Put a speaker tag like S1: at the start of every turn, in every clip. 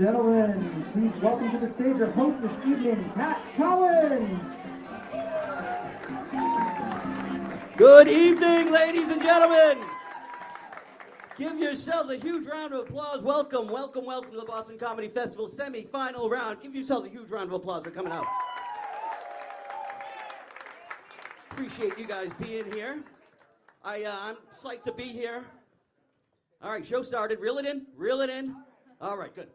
S1: gentlemen, please welcome to the stage our host this evening, Pat Collins.
S2: Good evening, ladies and gentlemen. Give yourselves a huge round of applause. Welcome to the Boston Comedy Festival semi-final round. Give yourselves a huge round of applause for coming out. Appreciate you guys being here. I'm psyched to be here. All right, show started. Reel it in. All right, good.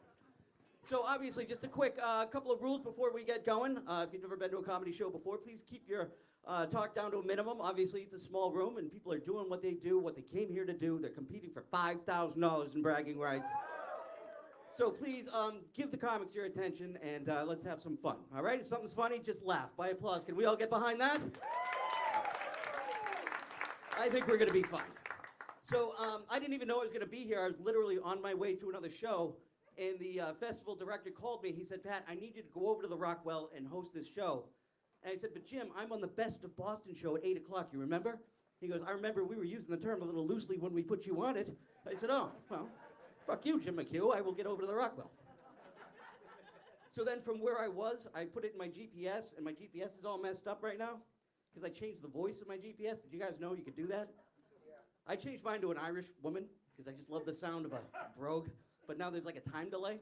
S2: So obviously, just a quick couple of rules before we get going. If you've never been to a comedy show before, please keep your talk down to a minimum. Obviously, it's a small room, and people are doing what they do, what they came here to do. They're competing for $5,000 in bragging rights. So please give the comics your attention, and let's have some fun. All right? If something's funny, just laugh by applause. Can we all get behind that? I think we're going to be fine. So I didn't even know I was going to be here. I was literally on my way to another show, and the festival director called me. He said, Pat, I need you to go over to the Rockwell and host this show. And I said, but Jim, I'm on the Best of Boston show at 8 o'clock. You remember? He goes, I remember we were using the term a little loosely when we put you on it. I said, oh, well, fuck you, Jim McHugh. I will get over to the Rockwell. So then from where I was, I put it in my GPS, and my GPS is all messed up right now because I changed the voice of my GPS. Did you guys know you could do that? Yeah. I changed mine to an Irish woman because I just love the sound of a brogue. But now there's like a time delay.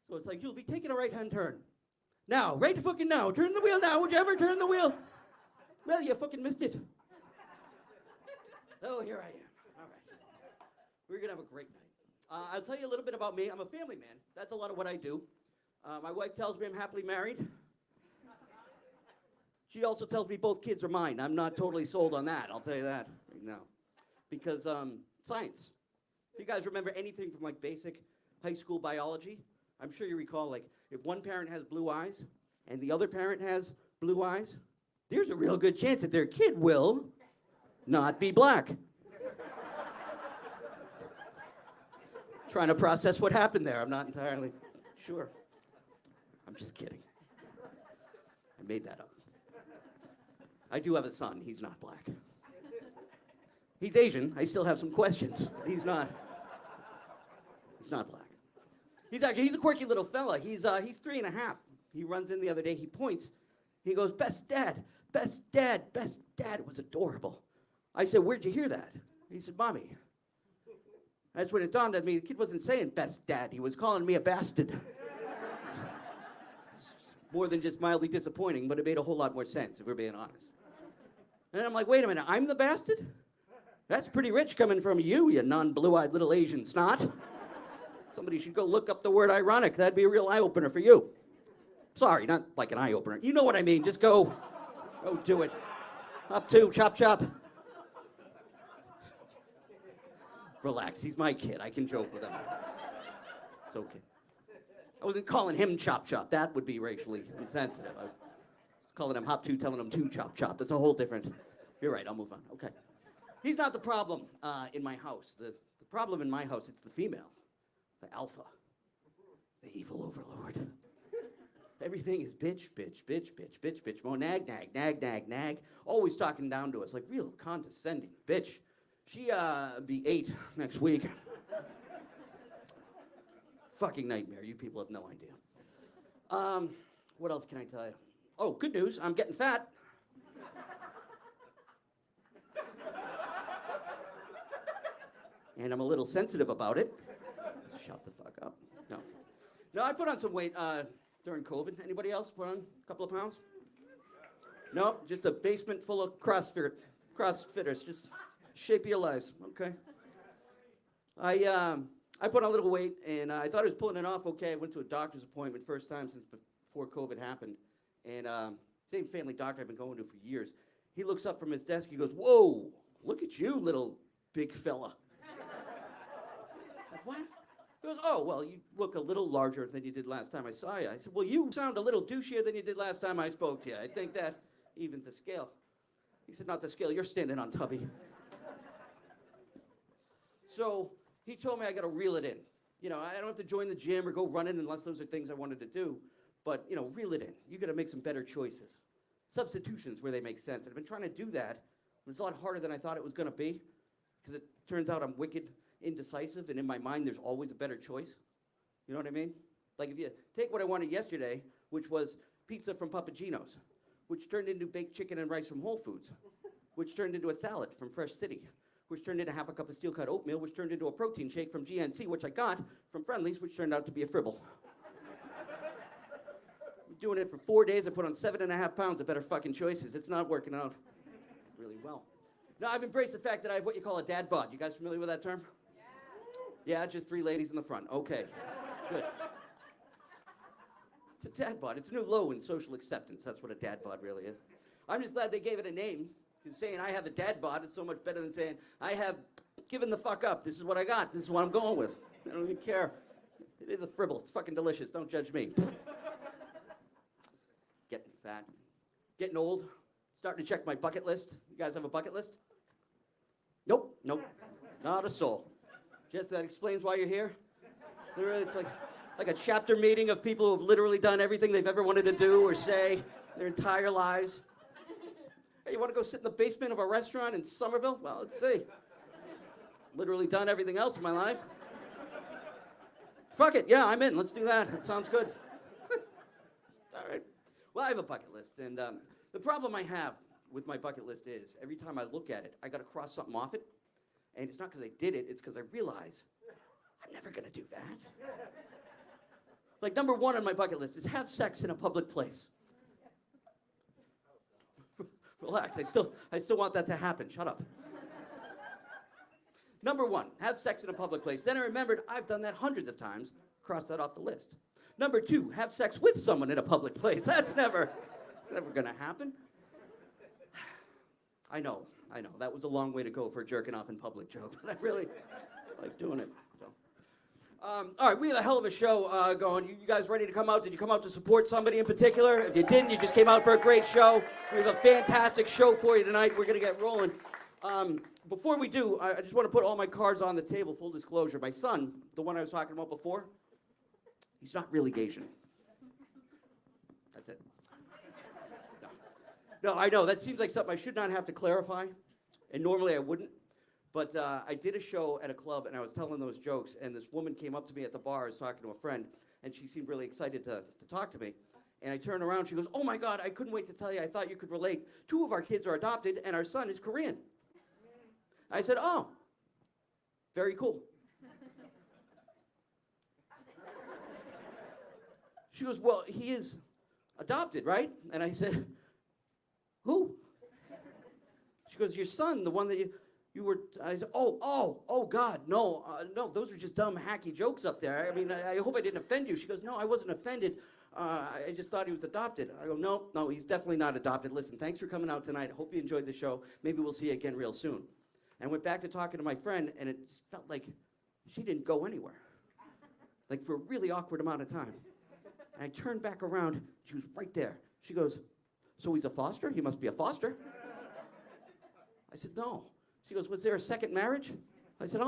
S2: So it's like, you'll be taking a right-hand turn. Now, right fucking now. Turn the wheel now. Would you ever turn the wheel? Well, you fucking missed it. Oh, here I am. All right. We're going to have a great night. I'll tell you a little bit about me. I'm a family man. That's a lot of what I do. My wife tells me I'm happily married. She also tells me both kids are mine. I'm not totally sold on that. I'll tell you that right now. Because science. Do you guys remember anything from like basic high school biology? I'm sure you recall, like, if one parent has blue eyes and the other parent has blue eyes, there's a real good chance that their kid will not be black. Trying to process what happened there. I'm not entirely sure. I'm just kidding. I made that up. I do have a son. He's not black. He's Asian. I still have some questions. He's not black. He's a quirky little fella. He's 3.5. He runs in the other day. He points. He goes, best dad. It was adorable. I said, where'd you hear that? He said, Mommy. That's when it dawned on me, the kid wasn't saying best dad. He was calling me a bastard. More than just mildly disappointing, but it made a whole lot more sense, if we're being honest. And I'm like, wait a minute, I'm the bastard? That's pretty rich coming from you, you non-blue-eyed little Asian snot. Somebody should go look up the word ironic. That'd be a real eye-opener for you. Sorry, not like an eye-opener. You know what I mean. Just go do it. Up to, chop. Relax, he's my kid. I can joke with him. It's okay. I wasn't calling him chop. That would be racially insensitive. I was calling him hop to, telling him to chop. That's a whole different. You're right, I'll move on. Okay. He's not the problem in my house. The problem in my house, it's the female. The alpha, the evil overlord. Everything is bitch. More nag. Always talking down to us like real condescending bitch. She be 8 next week. Fucking nightmare. You people have no idea. What else can I tell you? Oh, good news. I'm getting fat. And I'm a little sensitive about it. Shut the fuck up. No, I put on some weight during COVID. Anybody else put on a couple of pounds? No, just a basement full of CrossFitters. Just shape of your lives. Okay. I put on a little weight, and I thought I was pulling it off okay. I went to a doctor's appointment, first time since before COVID happened. And same family doctor I've been going to for years. He looks up from his desk. He goes, whoa, look at you, little big fella. What? He goes, oh, well, you look a little larger than you did last time I saw you. I said, well, you sound a little douchier than you did last time I spoke to you. I think that evens the scale. He said, not the scale. You're standing on Tubby. So he told me I got to reel it in. You know, I don't have to join the gym or go running unless those are things I wanted to do. But, you know, reel it in. You got to make some better choices. Substitutions where they make sense. And I've been trying to do that. It's a lot harder than I thought it was going to be because it turns out I'm wicked indecisive, and in my mind, there's always a better choice. You know what I mean? Like if you take what I wanted yesterday, which was pizza from Papagino's, which turned into baked chicken and rice from Whole Foods, which turned into a salad from Fresh City, which turned into half a cup of steel-cut oatmeal, which turned into a protein shake from GNC, which I got from Friendly's, which turned out to be a fribble. I'm doing it for 4 days. I put on 7.5 pounds of better fucking choices. It's not working out really well. Now, I've embraced the fact that I have what you call a dad bod. You guys familiar with that term? Yeah, just 3 ladies in the front. Okay, good. It's a dad bod. It's a new low in social acceptance. That's what a dad bod really is. I'm just glad they gave it a name. Because saying I have a dad bod is so much better than saying I have given the fuck up. This is what I got. This is what I'm going with. I don't even care. It is a fribble. It's fucking delicious. Don't judge me. Getting fat. Getting old. Starting to check my bucket list. You guys have a bucket list? Nope. Not a soul. Just that explains why you're here. Literally, it's like a chapter meeting of people who have literally done everything they've ever wanted to do or say their entire lives. Hey, you want to go sit in the basement of a restaurant in Somerville? Well, let's see. Literally done everything else in my life. Fuck it, yeah, I'm in. Let's do that. That sounds good. All right. Well, I have a bucket list, and the problem I have with my bucket list is every time I look at it, I got to cross something off it, and it's not because I did it, it's because I realize I'm never going to do that. Like, number 1 on my bucket list is have sex in a public place. Relax, I still want that to happen. Shut up. Number 1, have sex in a public place. Then I remembered I've done that hundreds of times. Cross that off the list. Number 2, have sex with someone in a public place. That's never gonna happen. I know. That was a long way to go for a jerking off in public joke, but I really like doing it. So. All right, we have a hell of a show going. You guys ready to come out? Did you come out to support somebody in particular? If you didn't, you just came out for a great show. We have a fantastic show for you tonight. We're going to get rolling. Before we do, I just want to put all my cards on the table, full disclosure. My son, the one I was talking about before, he's not really Asian. That's it. No, I know. That seems like something I should not have to clarify, and normally I wouldn't. But I did a show at a club, and I was telling those jokes, and this woman came up to me at the bar. I was talking to a friend, and she seemed really excited to talk to me. And I turned around, she goes, "Oh my God, I couldn't wait to tell you. I thought you could relate. 2 of our kids are adopted, and our son is Korean." I said, "Oh, very cool." She goes, "Well, he is adopted, right?" And I said, "Who?" She goes, "Your son, the one that you were," I said, oh, God, no, those were just dumb, hacky jokes up there. I mean, I hope I didn't offend you. She goes, "No, I wasn't offended. I just thought he was adopted." I go, no, he's definitely not adopted. Listen, thanks for coming out tonight. Hope you enjoyed the show. Maybe we'll see you again real soon. And I went back to talking to my friend, and it just felt like she didn't go anywhere. Like for a really awkward amount of time. And I turned back around, she was right there. She goes, "So he's a foster? He must be a foster." I said, "No." She goes, "Was there a second marriage?" I said,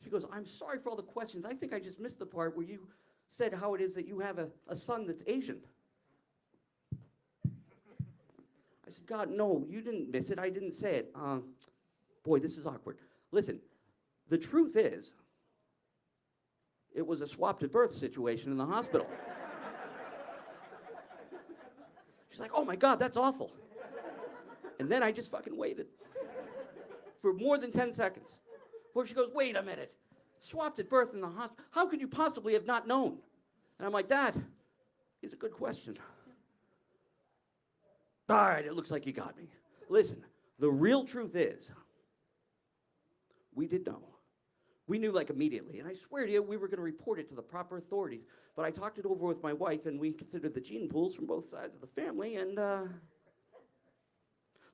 S2: She goes, "I'm sorry for all the questions. I think I just missed the part where you said how it is that you have a son that's Asian." I said, "God, no, you didn't miss it. I didn't say it." Boy, this is awkward. Listen, the truth is, it was a swapped at birth situation in the hospital. She's like, "Oh my God, that's awful." And then I just fucking waited for more than 10 seconds before she goes, "Wait a minute. Swapped at birth in the hospital? How could you possibly have not known?" And I'm like, "That is a good question." All right, it looks like you got me. Listen, the real truth is, we did know. We knew like immediately. And I swear to you, we were going to report it to the proper authorities. But I talked it over with my wife, and we considered the gene pools from both sides of the family, and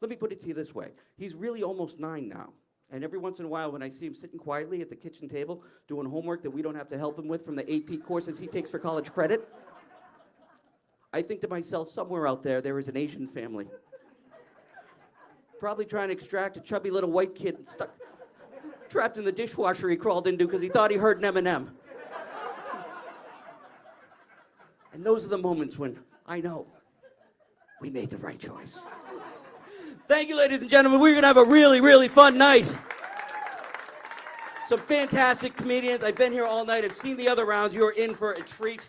S2: let me put it to you this way. He's really almost 9 now. And every once in a while, when I see him sitting quietly at the kitchen table doing homework that we don't have to help him with from the AP courses he takes for college credit, I think to myself, somewhere out there is an Asian family. Probably trying to extract a chubby little white kid trapped in the dishwasher he crawled into because he thought he heard an M&M. And those are the moments when I know we made the right choice. Thank you, ladies and gentlemen. We're going to have a really, really fun night. Some fantastic comedians. I've been here all night. I've seen the other rounds. You are in for a treat.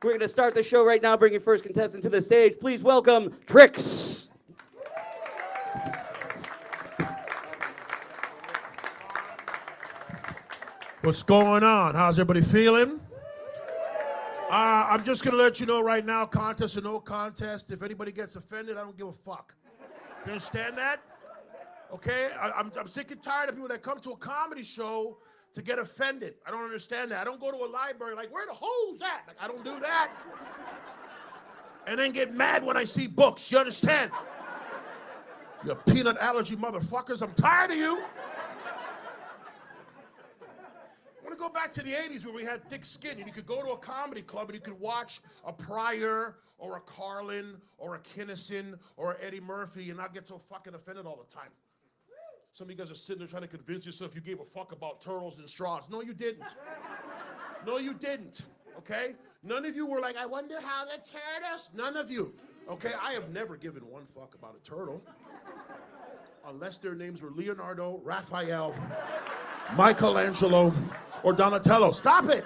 S2: We're going to start the show right now. Bring your first contestant to the stage. Please welcome Trix.
S3: What's going on? How's everybody feeling? I'm just going to let you know right now, contest or no contest, if anybody gets offended, I don't give a fuck. You understand that? Okay? I'm sick and tired of people that come to a comedy show to get offended. I don't understand that. I don't go to a library like, where the hoes at? Like, I don't do that. And then get mad when I see books. You understand? You peanut allergy motherfuckers. I'm tired of you. I want to go back to the 80s where we had thick skin and you could go to a comedy club and you could watch a Pryor or a Carlin or a Kinnison or Eddie Murphy and not get so fucking offended all the time. Some of you guys are sitting there trying to convince yourself you gave a fuck about turtles and straws. No, you didn't. No, you didn't, okay? None of you were like, I wonder how the turtles... None of you, okay? I have never given one fuck about a turtle. Unless their names were Leonardo, Raphael, Michelangelo, or Donatello. Stop it!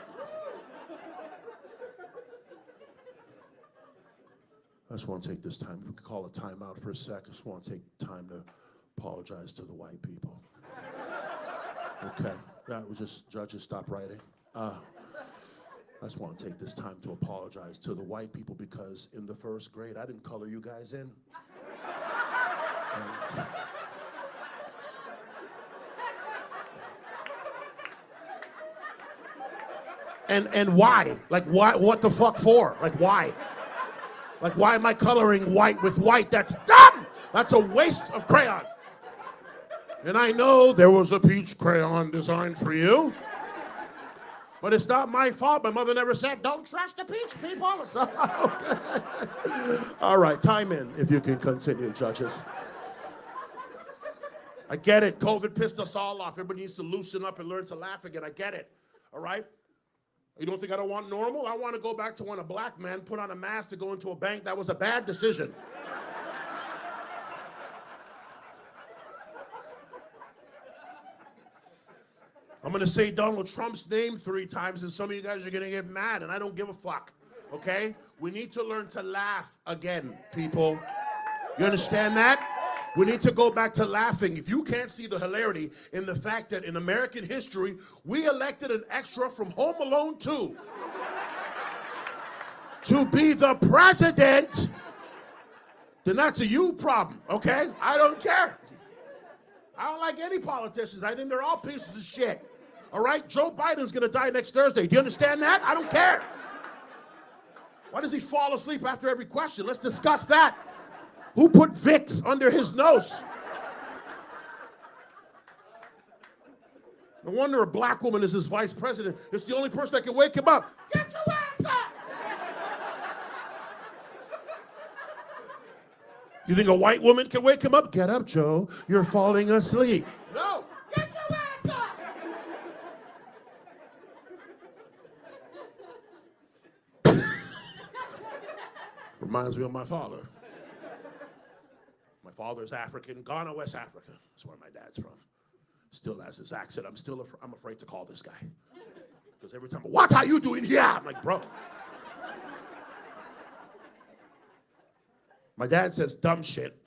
S3: I just want to take this time, if we could call a timeout for a sec, I just want to take time to apologize to the white people. Okay, that was just, judges, stop writing. I just want to take this time to apologize to the white people because in the first grade, I didn't color you guys in. And why? Like, why? What the fuck for? Like, why? Like, why am I coloring white with white? That's dumb! That's a waste of crayon. And I know there was a peach crayon designed for you. But it's not my fault. My mother never said, don't trust the peach people. So, okay. All right, time in, if you can continue, judges. I get it. COVID pissed us all off. Everybody needs to loosen up and learn to laugh again. I get it. All right? You don't think I don't want normal? I want to go back to when a black man put on a mask to go into a bank. That was a bad decision. I'm going to say Donald Trump's name 3 times, and some of you guys are going to get mad, and I don't give a fuck, okay? We need to learn to laugh again, people. You understand that? We need to go back to laughing. If you can't see the hilarity in the fact that in American history, we elected an extra from Home Alone 2 to be the president, then that's a you problem, okay? I don't care. I don't like any politicians. I think they're all pieces of shit. All right? Joe Biden's going to die next Thursday. Do you understand that? I don't care. Why does he fall asleep after every question? Let's discuss that. Who put Vicks under his nose? No wonder a black woman is his vice president. It's the only person that can wake him up. Get your ass up! You think a white woman can wake him up? Get up, Joe. You're falling asleep. No. Get your ass up! Reminds me of my father. My father's African, Ghana, West Africa. That's where my dad's from. Still has his accent. I'm afraid to call this guy. Because every time, what are you doing here? I'm like, bro. My dad says dumb shit.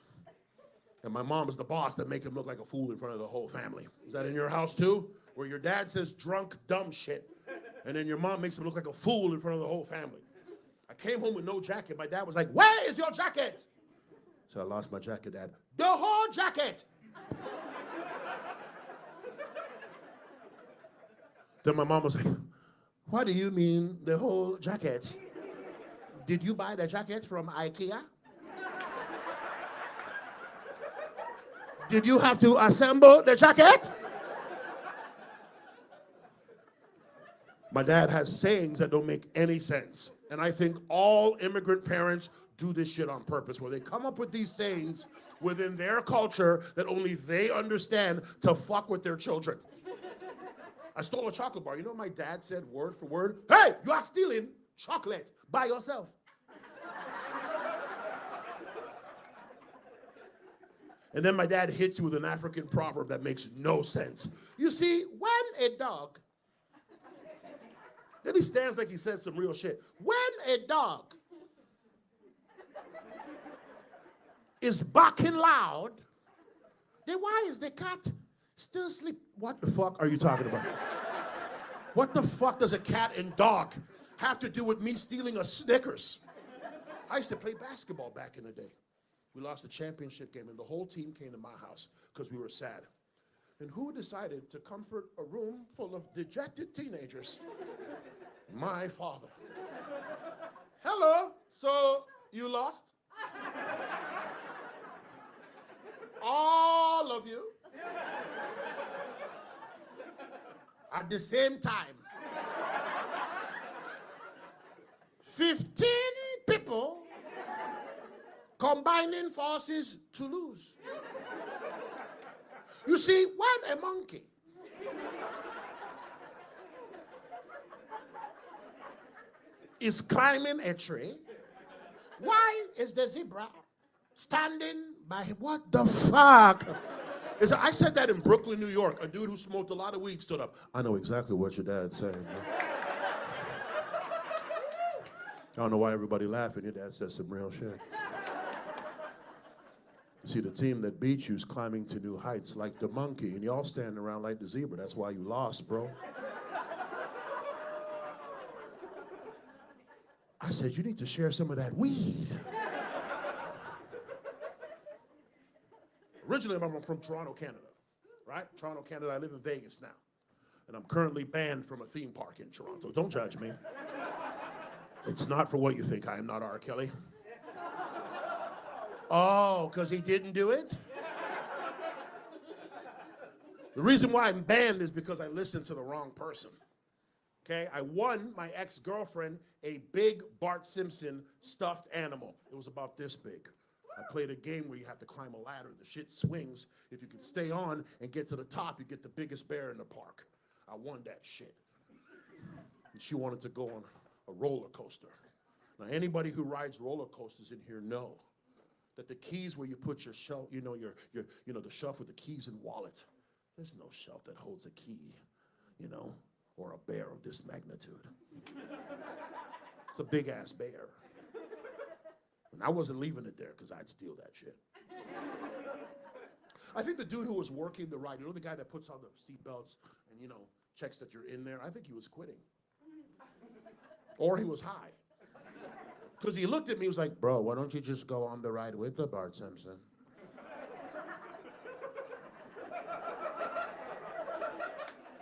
S3: And my mom is the boss that make him look like a fool in front of the whole family. Is that in your house too? Where your dad says drunk, dumb shit. And then your mom makes him look like a fool in front of the whole family. I came home with no jacket. My dad was like, where is your jacket? So I lost my jacket, Dad. The whole jacket! Then my mom was like, what do you mean the whole jacket? Did you buy the jacket from IKEA? Did you have to assemble the jacket? My dad has sayings that don't make any sense. And I think all immigrant parents do this shit on purpose, where they come up with these sayings within their culture that only they understand to fuck with their children. I stole a chocolate bar. You know what my dad said word for word? Hey, you are stealing chocolate by yourself. And then my dad hits you with an African proverb that makes no sense. You see, when a dog, then he stands like he says some real shit. When a dog is barking loud, then why is the cat still asleep? What the fuck are you talking about? What the fuck does a cat and dog have to do with me stealing a Snickers? I used to play basketball back in the day. We lost the championship game, and the whole team came to my house because we were sad. And who decided to comfort a room full of dejected teenagers? My father. Hello, so you lost? All of you at the same time. 15 people combining forces to lose. You see, when a monkey is climbing a tree, why is the zebra standing by him? What the fuck? I said that in Brooklyn, New York. A dude who smoked a lot of weed stood up. I know exactly what your dad's saying. Man. I don't know why everybody laughing. Your dad says some real shit. See, the team that beat you is climbing to new heights like the monkey, and y'all standing around like the zebra. That's why you lost, bro. I said, you need to share some of that weed. Originally, I'm from Toronto, Canada, right? Toronto, Canada. I live in Vegas now. And I'm currently banned from a theme park in Toronto. Don't judge me. It's not for what you think. I am not R. Kelly. Oh, because he didn't do it? The reason why I'm banned is because I listened to the wrong person. Okay, I won my ex-girlfriend a big Bart Simpson stuffed animal. It was about this big. I played a game where you have to climb a ladder. The shit swings. If you can stay on and get to the top, you get the biggest bear in the park. I won that shit. And she wanted to go on a roller coaster. Now, anybody who rides roller coasters in here know that the keys where you put your shelf, the shelf with the keys and wallet, there's no shelf that holds a key, or a bear of this magnitude. It's a big-ass bear. And I wasn't leaving it there because I'd steal that shit. I think the dude who was working the ride, the guy that puts on the seatbelts and, checks that you're in there, I think he was quitting. Or he was high. Because he looked at me, he was like, bro, why don't you just go on the ride with the Bart Simpson?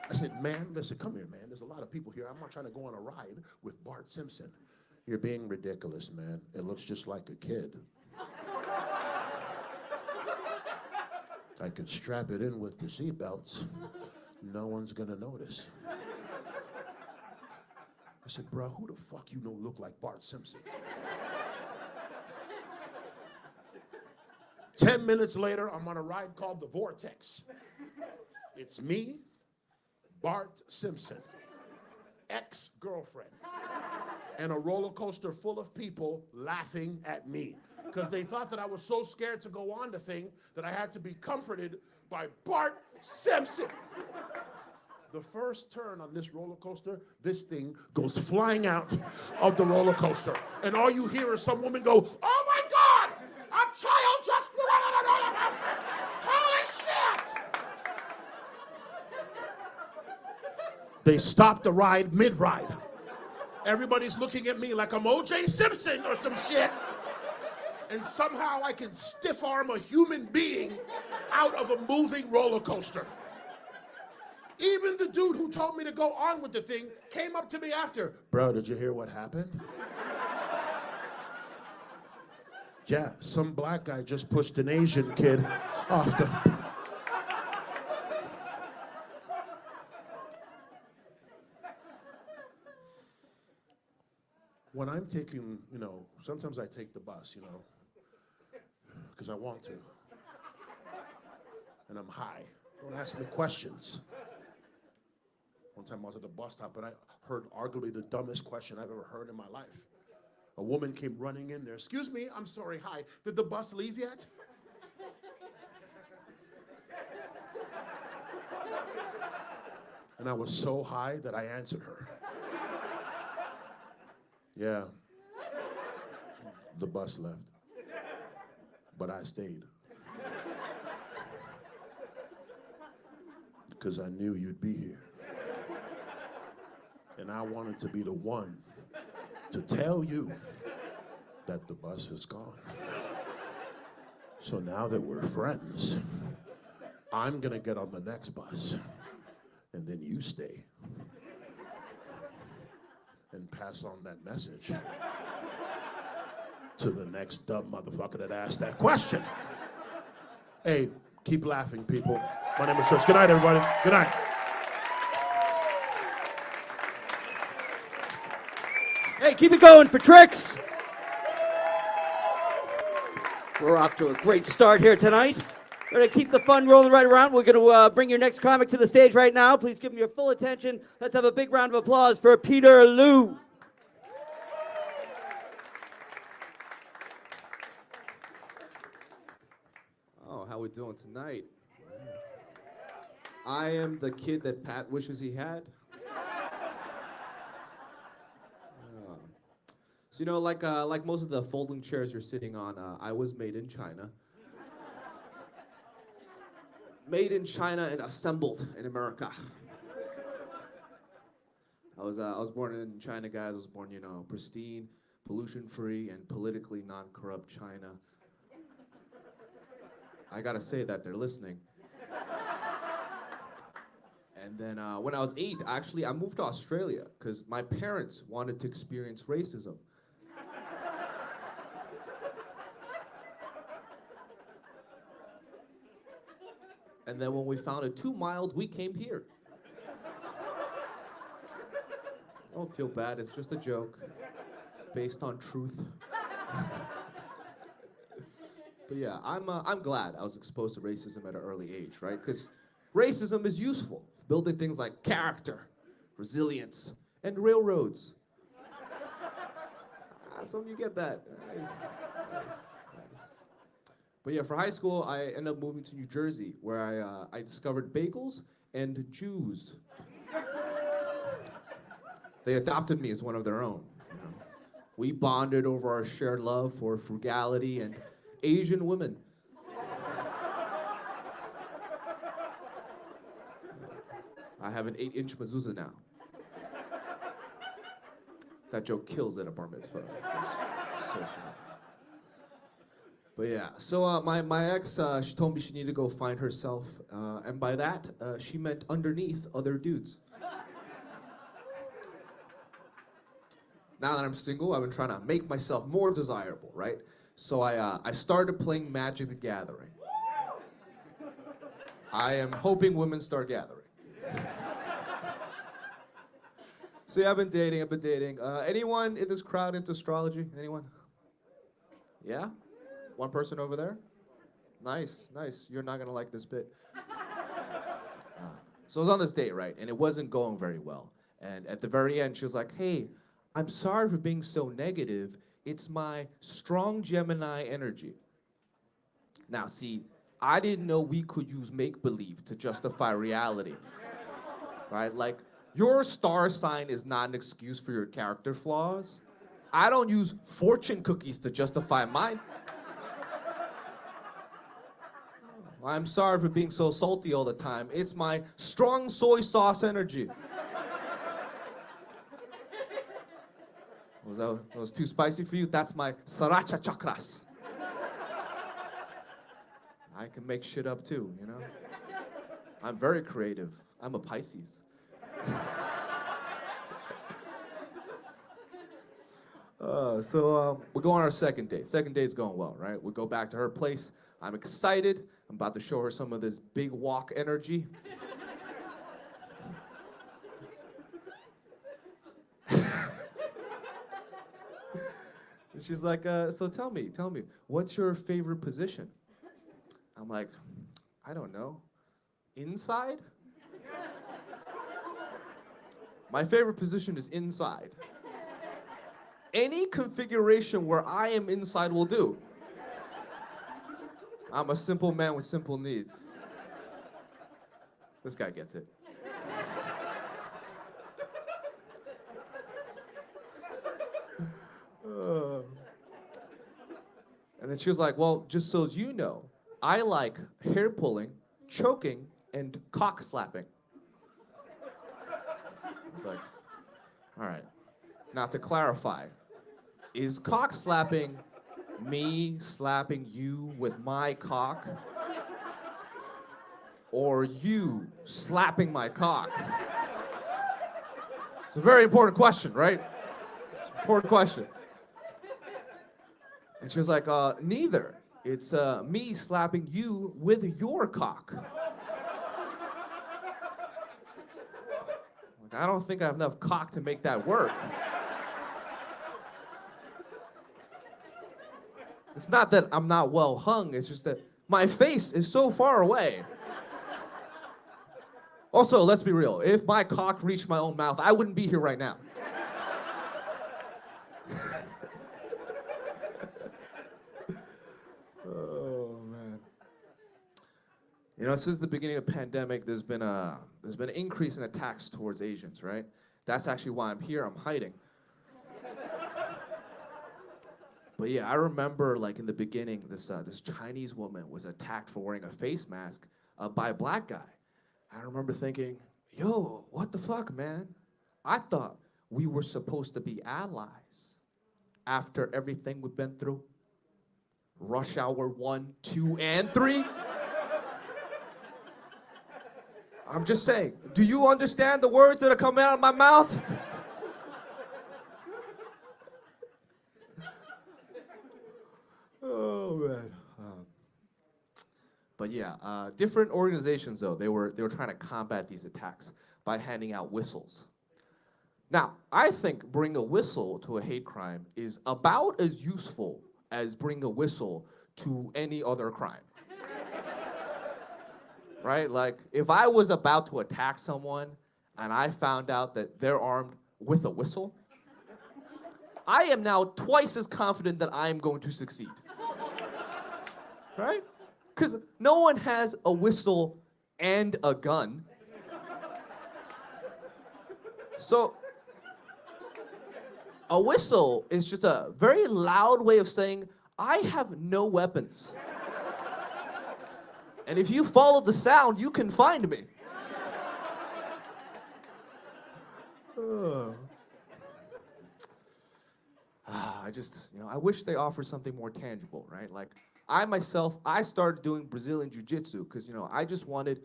S3: I said, man, listen, come here, man. There's a lot of people here. I'm not trying to go on a ride with Bart Simpson. You're being ridiculous, man. It looks just like a kid. I could strap it in with the seatbelts. No one's gonna notice. I said, bro, who the fuck you know look like Bart Simpson? 10 minutes later, I'm on a ride called the Vortex. It's me, Bart Simpson, ex-girlfriend, and a roller coaster full of people laughing at me because they thought that I was so scared to go on the thing that I had to be comforted by Bart Simpson. The first turn on this roller coaster, this thing goes flying out of the roller coaster. And all you hear is some woman go, oh my God, a child just flew out of the roller coaster. Holy shit! They stopped the ride mid-ride. Everybody's looking at me like I'm O.J. Simpson or some shit. And somehow I can stiff arm a human being out of a moving roller coaster. Even the dude who told me to go on with the thing came up to me after. Bro, did you hear what happened? Yeah, some black guy just pushed an Asian kid off the... When I'm taking, sometimes I take the bus, because I want to. And I'm high. Don't ask me questions. One time I was at the bus stop and I heard arguably the dumbest question I've ever heard in my life. A woman came running in there. Excuse me, I'm sorry, hi. Did the bus leave yet? And I was so high that I answered her. Yeah. The bus left. But I stayed. Because I knew you'd be here. And I wanted to be the one to tell you that the bus is gone. So now that we're friends, I'm gonna get on the next bus, and then you stay and pass on that message to the next dumb motherfucker that asked that question. Hey, keep laughing, people. My name is Trix. Good night, everybody. Good night.
S2: Hey, keep it going for Trix. We're off to a great start here tonight. We're going to keep the fun rolling right around. We're going to bring your next comic to the stage right now. Please give him your full attention. Let's have a big round of applause for Peter Liu.
S4: Oh, how we doing tonight? I am the kid that Pat wishes he had. So you know, like most of the folding chairs you're sitting on, I was made in China. Made in China and assembled in America. I was born in China, guys. I was born, you know, pristine, pollution-free, and politically non-corrupt China. I gotta say that they're listening. And then when I was 8, actually, I moved to Australia because my parents wanted to experience racism. And then when we found it too mild, we came here. Don't feel bad, it's just a joke based on truth. But yeah, I'm glad I was exposed to racism at an early age, right? Because racism is useful, building things like character, resilience, and railroads. Some of you get that. Nice. But yeah, for high school, I ended up moving to New Jersey, where I discovered bagels and Jews. They adopted me as one of their own. You know. We bonded over our shared love for frugality and Asian women. I have an 8-inch mezuzah now. That joke kills at a bar mitzvah. It's so smart. But yeah, so my ex, she told me she needed to go find herself, and by that, she meant underneath other dudes. Now that I'm single, I've been trying to make myself more desirable, right? So I started playing Magic the Gathering. I am hoping women start gathering. So yeah, I've been dating. Anyone in this crowd into astrology? Anyone? Yeah? One person over there? Nice. You're not gonna like this bit. So I was on this date, right? And it wasn't going very well. And at the very end, she was like, hey, I'm sorry for being so negative. It's my strong Gemini energy. Now, see, I didn't know we could use make-believe to justify reality. Right? Like, your star sign is not an excuse for your character flaws. I don't use fortune cookies to justify mine. I'm sorry for being so salty all the time. It's my strong soy sauce energy. That was too spicy for you? That's my sriracha chakras. I can make shit up too, you know? I'm very creative. I'm a Pisces. So we go on our second date. Second date's going well, right? We go back to her place. I'm excited. I'm about to show her some of this big walk energy. And she's like, so tell me, what's your favorite position? I'm like, I don't know. Inside? My favorite position is inside. Any configuration where I am inside will do. I'm a simple man with simple needs. This guy gets it. then she was like, well, just so as you know, I like hair pulling, choking, and cock slapping. I was like, all right. Now to clarify, is cock slapping me slapping you with my cock? Or you slapping my cock? It's a very important question, right? It's an important question. And she was like, neither. It's me slapping you with your cock. Like, I don't think I have enough cock to make that work. It's not that I'm not well hung, it's just that my face is so far away. Also, let's be real, if my cock reached my own mouth, I wouldn't be here right now. Oh, man. You know, since the beginning of the pandemic, there's been an increase in attacks towards Asians, right? That's actually why I'm here, I'm hiding. But yeah, I remember like in the beginning, this Chinese woman was attacked for wearing a face mask by a black guy. I remember thinking, yo, what the fuck, man? I thought we were supposed to be allies after everything we've been through. Rush Hour 1, 2, and 3. I'm just saying, do you understand the words that are coming out of my mouth? Oh, man. But yeah, different organizations, though, they were trying to combat these attacks by handing out whistles. Now, I think bringing a whistle to a hate crime is about as useful as bringing a whistle to any other crime. Right? Like, if I was about to attack someone and I found out that they're armed with a whistle, I am now twice as confident that I am going to succeed. Right? Because no one has a whistle and a gun. So, a whistle is just a very loud way of saying, I have no weapons. And if you follow the sound, you can find me. I wish they offered something more tangible, right? Like, I started doing Brazilian Jiu-Jitsu because, I just wanted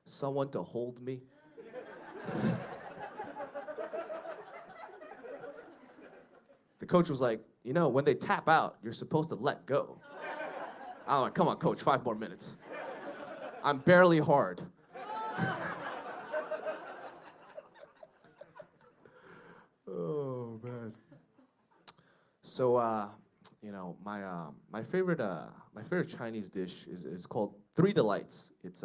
S4: someone to hold me. The coach was like, when they tap out, you're supposed to let go. I'm like, come on, coach, 5 more minutes. I'm barely hard. Oh, man. So, my favorite Chinese dish is called Three Delights. It's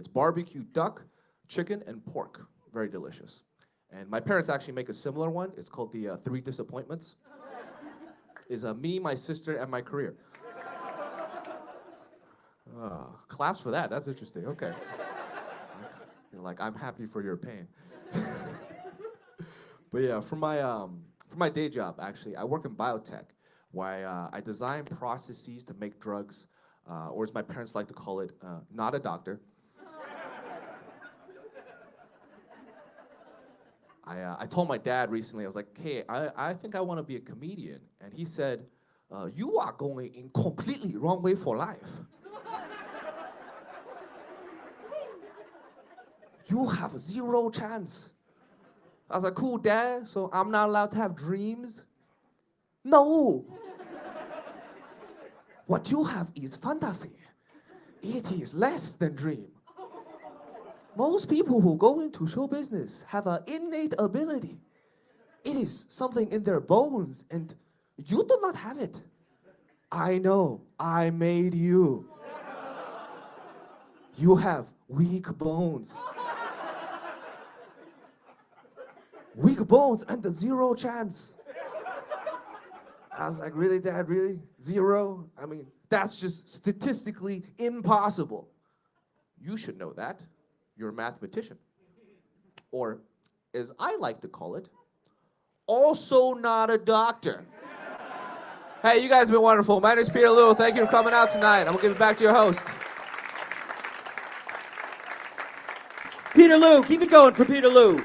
S4: barbecue duck, chicken, and pork. Very delicious. And my parents actually make a similar one. It's called the Three Disappointments. Is me, my sister, and my career. Claps for that. That's interesting. Okay. You're like, I'm happy for your pain. But yeah, for my day job, actually, I work in biotech, where I design processes to make drugs, or as my parents like to call it, not a doctor. I told my dad recently, I was like, hey, I think I want to be a comedian. And he said, you are going in completely wrong way for life. You have 0 chance. I was like, cool, Dad, so I'm not allowed to have dreams? No. What you have is fantasy. It is less than dream. Most people who go into show business have an innate ability. It is something in their bones, and you do not have it. I know, I made you. You have weak bones. Weak bones and a 0 chance. I was like, really, Dad, really? 0? I mean, that's just statistically impossible. You should know that. You're a mathematician. Or, as I like to call it, also not a doctor. Hey, you guys have been wonderful. My name is Peter Lou. Thank you for coming out tonight. I'm going to give it back to your host.
S2: Peter Lou, keep it going for Peter Lou.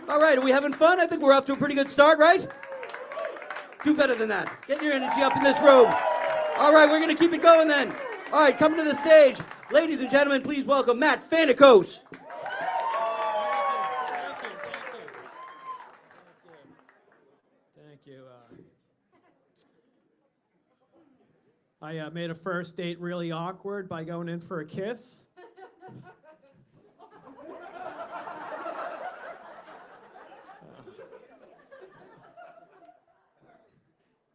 S2: All right, are we having fun? I think we're off to a pretty good start, right? Do better than that. Get your energy up in this room. All right, we're going to keep it going then. All right, coming to the stage. Ladies and gentlemen, please welcome Matt Fanakos.
S5: Thank you. I made a first date really awkward by going in for a kiss.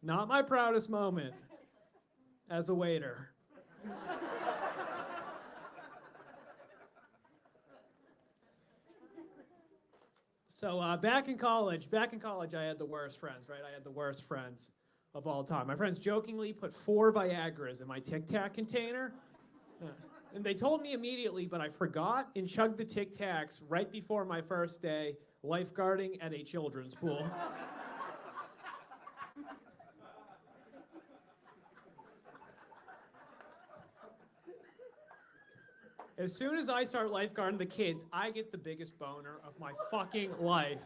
S5: Not my proudest moment as a waiter. So back in college, I had the worst friends, right? I had the worst friends of all time. My friends jokingly put 4 Viagras in my Tic Tac container. And they told me immediately, but I forgot and chugged the Tic Tacs right before my first day lifeguarding at a children's pool. As soon as I start lifeguarding the kids, I get the biggest boner of my fucking life.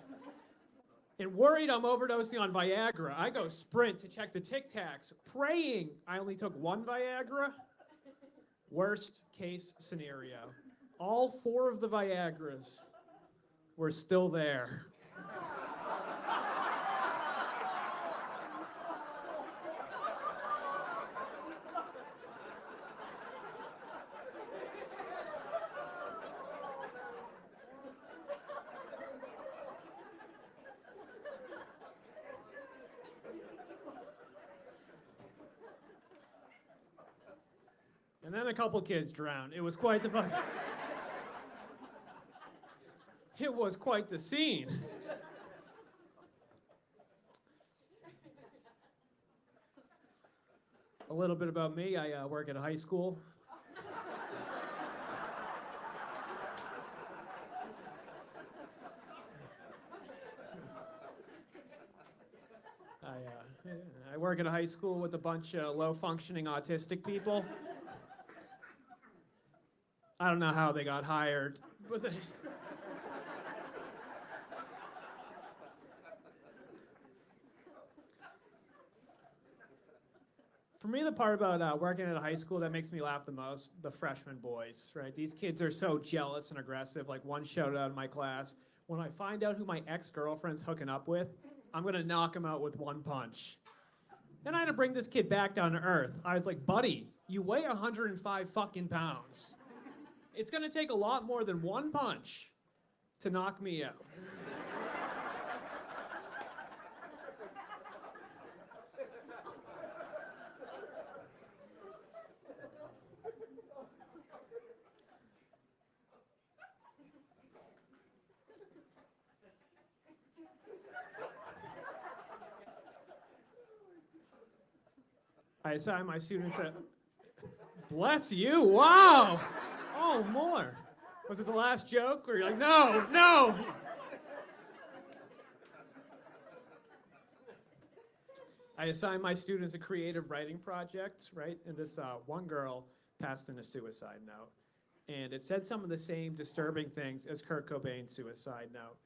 S5: And worried I'm overdosing on Viagra, I go sprint to check the Tic Tacs, praying I only took 1 Viagra. Worst case scenario. All 4 of the Viagras were still there. And then a couple kids drowned. It was quite the It was quite the scene. A little bit about me. I work at a high school. I work at a high school with a bunch of low-functioning autistic people. I don't know how they got hired, but for me, the part about working at a high school that makes me laugh the most, the freshman boys, right? These kids are so jealous and aggressive. Like one showed out in my class, when I find out who my ex-girlfriend's hooking up with, I'm gonna knock him out with 1 punch. And I had to bring this kid back down to earth. I was like, buddy, you weigh 105 fucking pounds. It's gonna take a lot more than 1 punch to knock me out. I assign my students a... Bless you, wow! Oh, more. Was it the last joke? Or you're like, no, no! I assign my students a creative writing project, right? And this one girl passed in a suicide note. And it said some of the same disturbing things as Kurt Cobain's suicide note.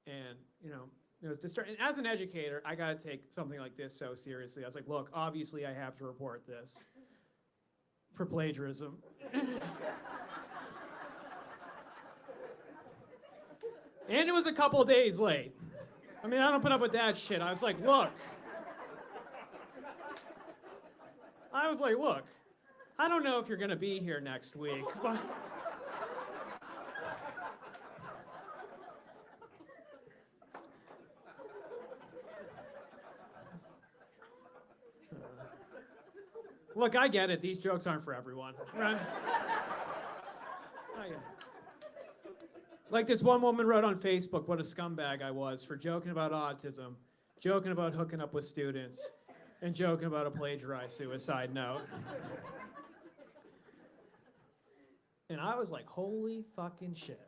S5: And, you know, it was disturbing. And as an educator, I got to take something like this so seriously. I was like, look, obviously I have to report this for plagiarism. And it was a couple days late. I mean, I don't put up with that shit. I was like, look. I don't know if you're going to be here next week, but... Look, I get it. These jokes aren't for everyone, right? I get it. Like this one woman wrote on Facebook what a scumbag I was for joking about autism, joking about hooking up with students, and joking about a plagiarized suicide note. And I was like, holy fucking shit.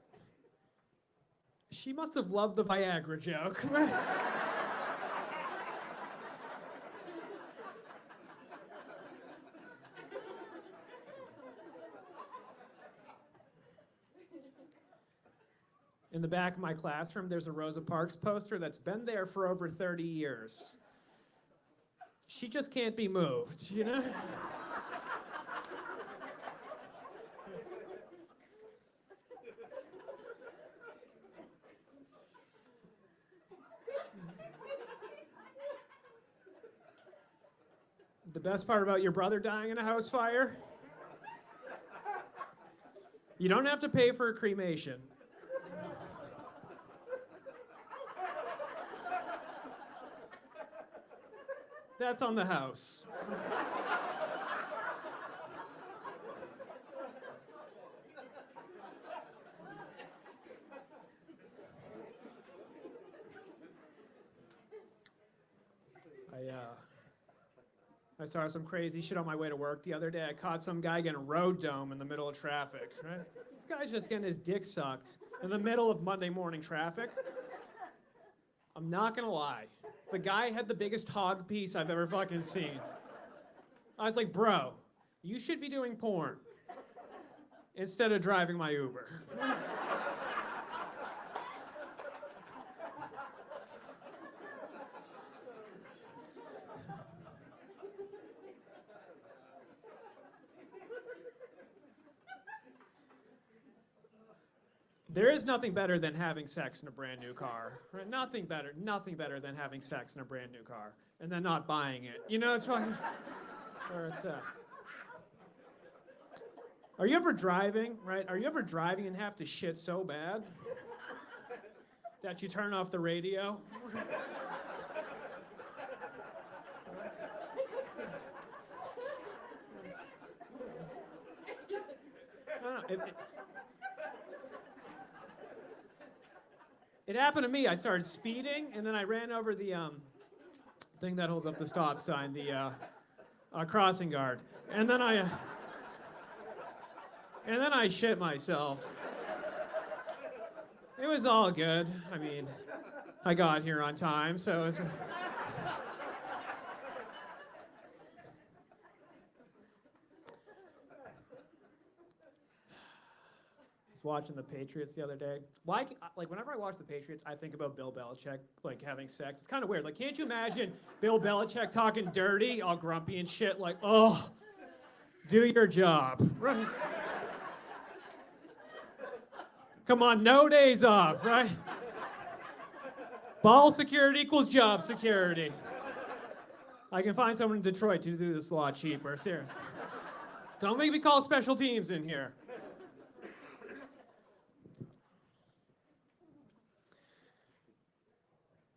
S5: She must have loved the Viagra joke. In the back of my classroom, there's a Rosa Parks poster that's been there for over 30 years. She just can't be moved, you know? The best part about your brother dying in a house fire? You don't have to pay for a cremation. That's on the house. I saw some crazy shit on my way to work the other day. I caught some guy getting road dome in the middle of traffic, right? This guy's just getting his dick sucked in the middle of Monday morning traffic. I'm not gonna lie. The guy had the biggest hog piece I've ever fucking seen. I was like, bro, you should be doing porn instead of driving my Uber. There is nothing better than having sex in a brand new car. Right? Nothing better than having sex in a brand new car and then not buying it. You know, it's fucking. Or it's. Are you ever driving? Right? Are you ever driving and have to shit so bad that you turn off the radio? I don't know. It happened to me. I started speeding, and then I ran over the thing that holds up the stop sign, the crossing guard, and then I shit myself. It was all good. I mean, I got here on time, so it's. Watching the Patriots the other day. Like whenever I watch the Patriots, I think about Bill Belichick like having sex. It's kind of weird. Like, can't you imagine Bill Belichick talking dirty, all grumpy and shit? Like, oh, do your job. Right? Come on, no days off, right? Ball security equals job security. I can find someone in Detroit to do this a lot cheaper. Seriously. Don't make me call special teams in here.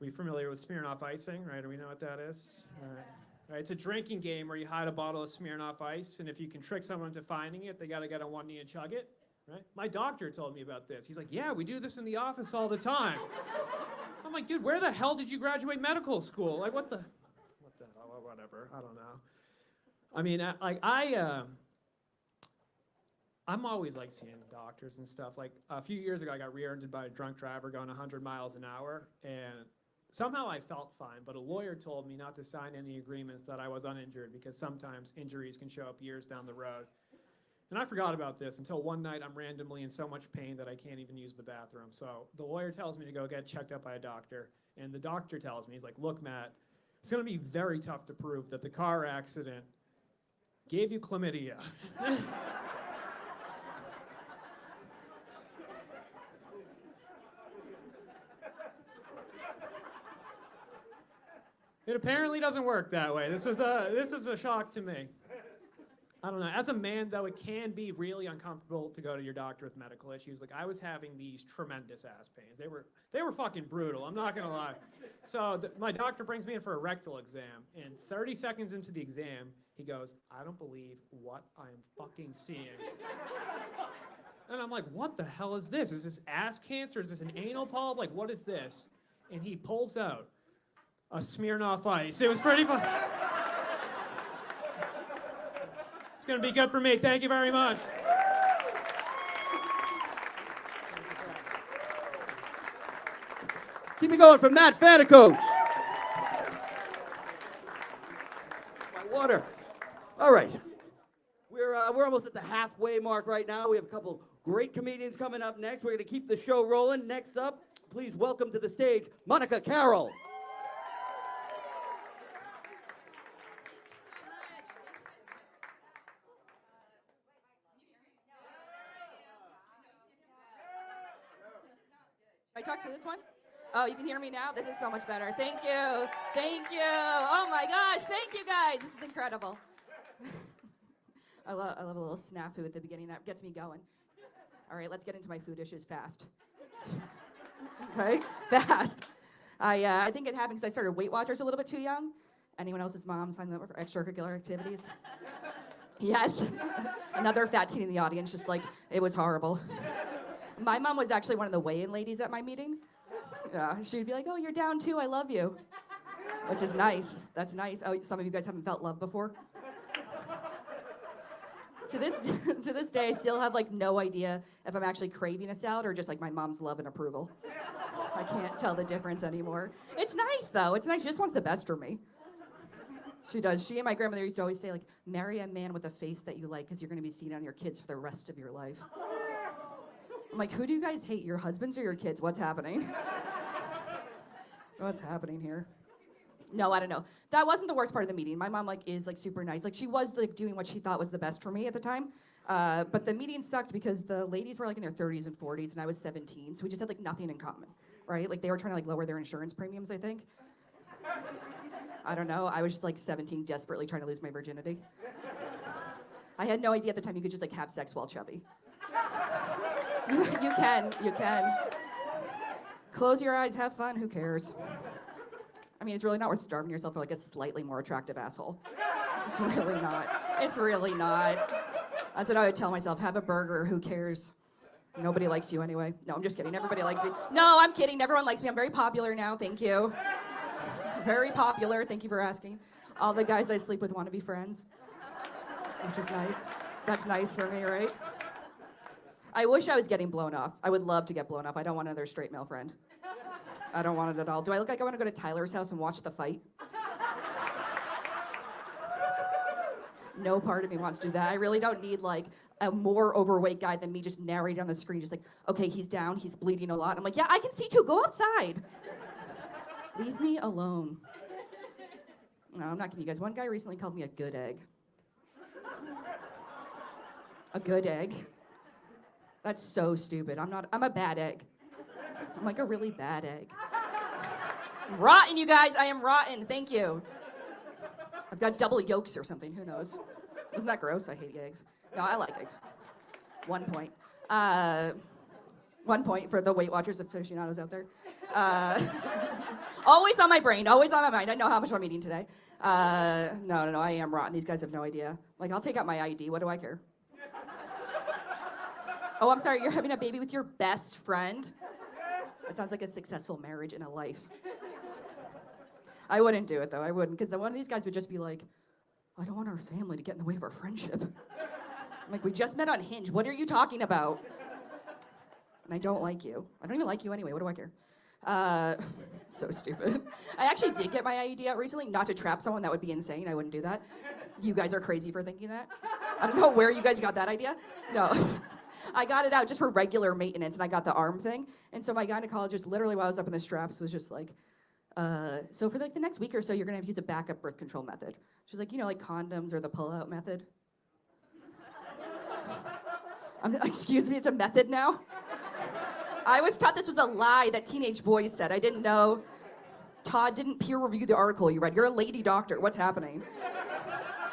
S5: Are you familiar with Smirnoff icing, right? Do we know what that is? Right. It's a drinking game where you hide a bottle of Smirnoff Ice, and if you can trick someone into finding it, they got to get on one knee and chug it, right? My doctor told me about this. He's like, yeah, we do this in the office all the time. I'm like, dude, where the hell did you graduate medical school? Like, what the hell, whatever, I don't know. I mean, I'm always like seeing doctors and stuff. Like a few years ago, I got rear-ended by a drunk driver going 100 miles an hour, and somehow I felt fine, but a lawyer told me not to sign any agreements that I was uninjured because sometimes injuries can show up years down the road. And I forgot about this until one night I'm randomly in so much pain that I can't even use the bathroom. So the lawyer tells me to go get checked up by a doctor, and the doctor tells me, he's like, look, Matt, it's going to be very tough to prove that the car accident gave you chlamydia. It apparently doesn't work that way. This was a shock to me. I don't know. As a man, though, it can be really uncomfortable to go to your doctor with medical issues. Like, I was having these tremendous ass pains. They were fucking brutal. I'm not gonna lie. So my doctor brings me in for a rectal exam, and 30 seconds into the exam, he goes, "I don't believe what I'm fucking seeing." And I'm like, "What the hell is this? Is this ass cancer? Is this an anal polyp? Like, what is this?" And he pulls out a Smirnoff Ice. It was pretty fun. It's going to be good for me. Thank you very much.
S2: Keep it going from Matt Fanakos. My water. All right. We're almost at the halfway mark right now. We have a couple Great comedians coming up next. We're going to keep the show rolling. Next up, please welcome to the stage, Monica Carroll.
S6: I talk to this one? Oh, you can hear me now? This is so much better. Thank you. Thank you. Oh my gosh, thank you guys. This is incredible. I love a little snafu at the beginning. That gets me going. All right, let's get into my food issues fast. Okay, fast. I think it happened because I started Weight Watchers a little bit too young. Anyone else's mom signed up for extracurricular activities? Yes. Another fat teen in the audience, just like, it was horrible. My mom was actually one of the weigh-in ladies at my meeting. Yeah, she'd be like, oh, you're down too, I love you. Which is nice, that's nice. Oh, some of you guys haven't felt love before? To this day, I still have like no idea if I'm actually craving a salad or just like my mom's love and approval. I can't tell the difference anymore. It's nice though, it's nice, she just wants the best for me. She does. She and my grandmother used to always say like, marry a man with a face that you like because you're gonna be seeing on your kids for the rest of your life. I'm like, who do you guys hate, your husbands or your kids? What's happening? What's happening here? No, I don't know. That wasn't the worst part of the meeting. My mom is super nice. Like she was like doing what she thought was the best for me at the time. But the meeting sucked because the ladies were like in their 30s and 40s and I was 17. So we just had like nothing in common, right? Like they were trying to like lower their insurance premiums, I think. I don't know. I was just like 17, desperately trying to lose my virginity. I had no idea at the time you could just like have sex while chubby. You can. Close your eyes, have fun, who cares? I mean, it's really not worth starving yourself for like a slightly more attractive asshole. It's really not. It's really not. That's what I would tell myself, have a burger, who cares? Nobody likes you anyway. No, I'm just kidding, everybody likes me. No, I'm kidding, everyone likes me, I'm very popular now, thank you. Very popular, thank you for asking. All the guys I sleep with want to be friends, which is nice. That's nice for me, right? I wish I was getting blown off. I would love to get blown off. I don't want another straight male friend. I don't want it at all. Do I look like I want to go to Tyler's house and watch the fight? No part of me wants to do that. I really don't need like a more overweight guy than me just narrating on the screen, just like, okay, he's down, he's bleeding a lot. I'm like, yeah, I can see too, go outside. Leave me alone. No, I'm not kidding you guys. One guy recently called me a good egg. A good egg? That's so stupid. I'm a bad egg. I'm like a really bad egg. I'm rotten, you guys. I am rotten. Thank you. I've got double yolks or something. Who knows? Isn't that gross? I hate eggs. No, I like eggs. 1 point. 1 point for the Weight Watchers aficionados out there. Always on my brain. Always on my mind. I know how much I'm eating today. No. I am rotten. These guys have no idea. Like, I'll take out my ID. What do I care? Oh, I'm sorry, you're having a baby with your best friend? That sounds like a successful marriage and a life. I wouldn't do it, though. I wouldn't, because one of these guys would just be like, I don't want our family to get in the way of our friendship. I'm like, we just met on Hinge. What are you talking about? And I don't like you. I don't even like you anyway. What do I care? So stupid. I actually did get my IUD out recently, not to trap someone. That would be insane. I wouldn't do that. You guys are crazy for thinking that. I don't know where you guys got that idea. No. I got it out just for regular maintenance, and I got the arm thing. And so my gynecologist, literally while I was up in the straps, was just like, so for like the next week or so, you're gonna have to use a backup birth control method. She's like, like condoms or the pull-out method. Excuse me, it's a method now? I was taught this was a lie that teenage boys said. I didn't know. Todd didn't peer review the article you read. You're a lady doctor. What's happening?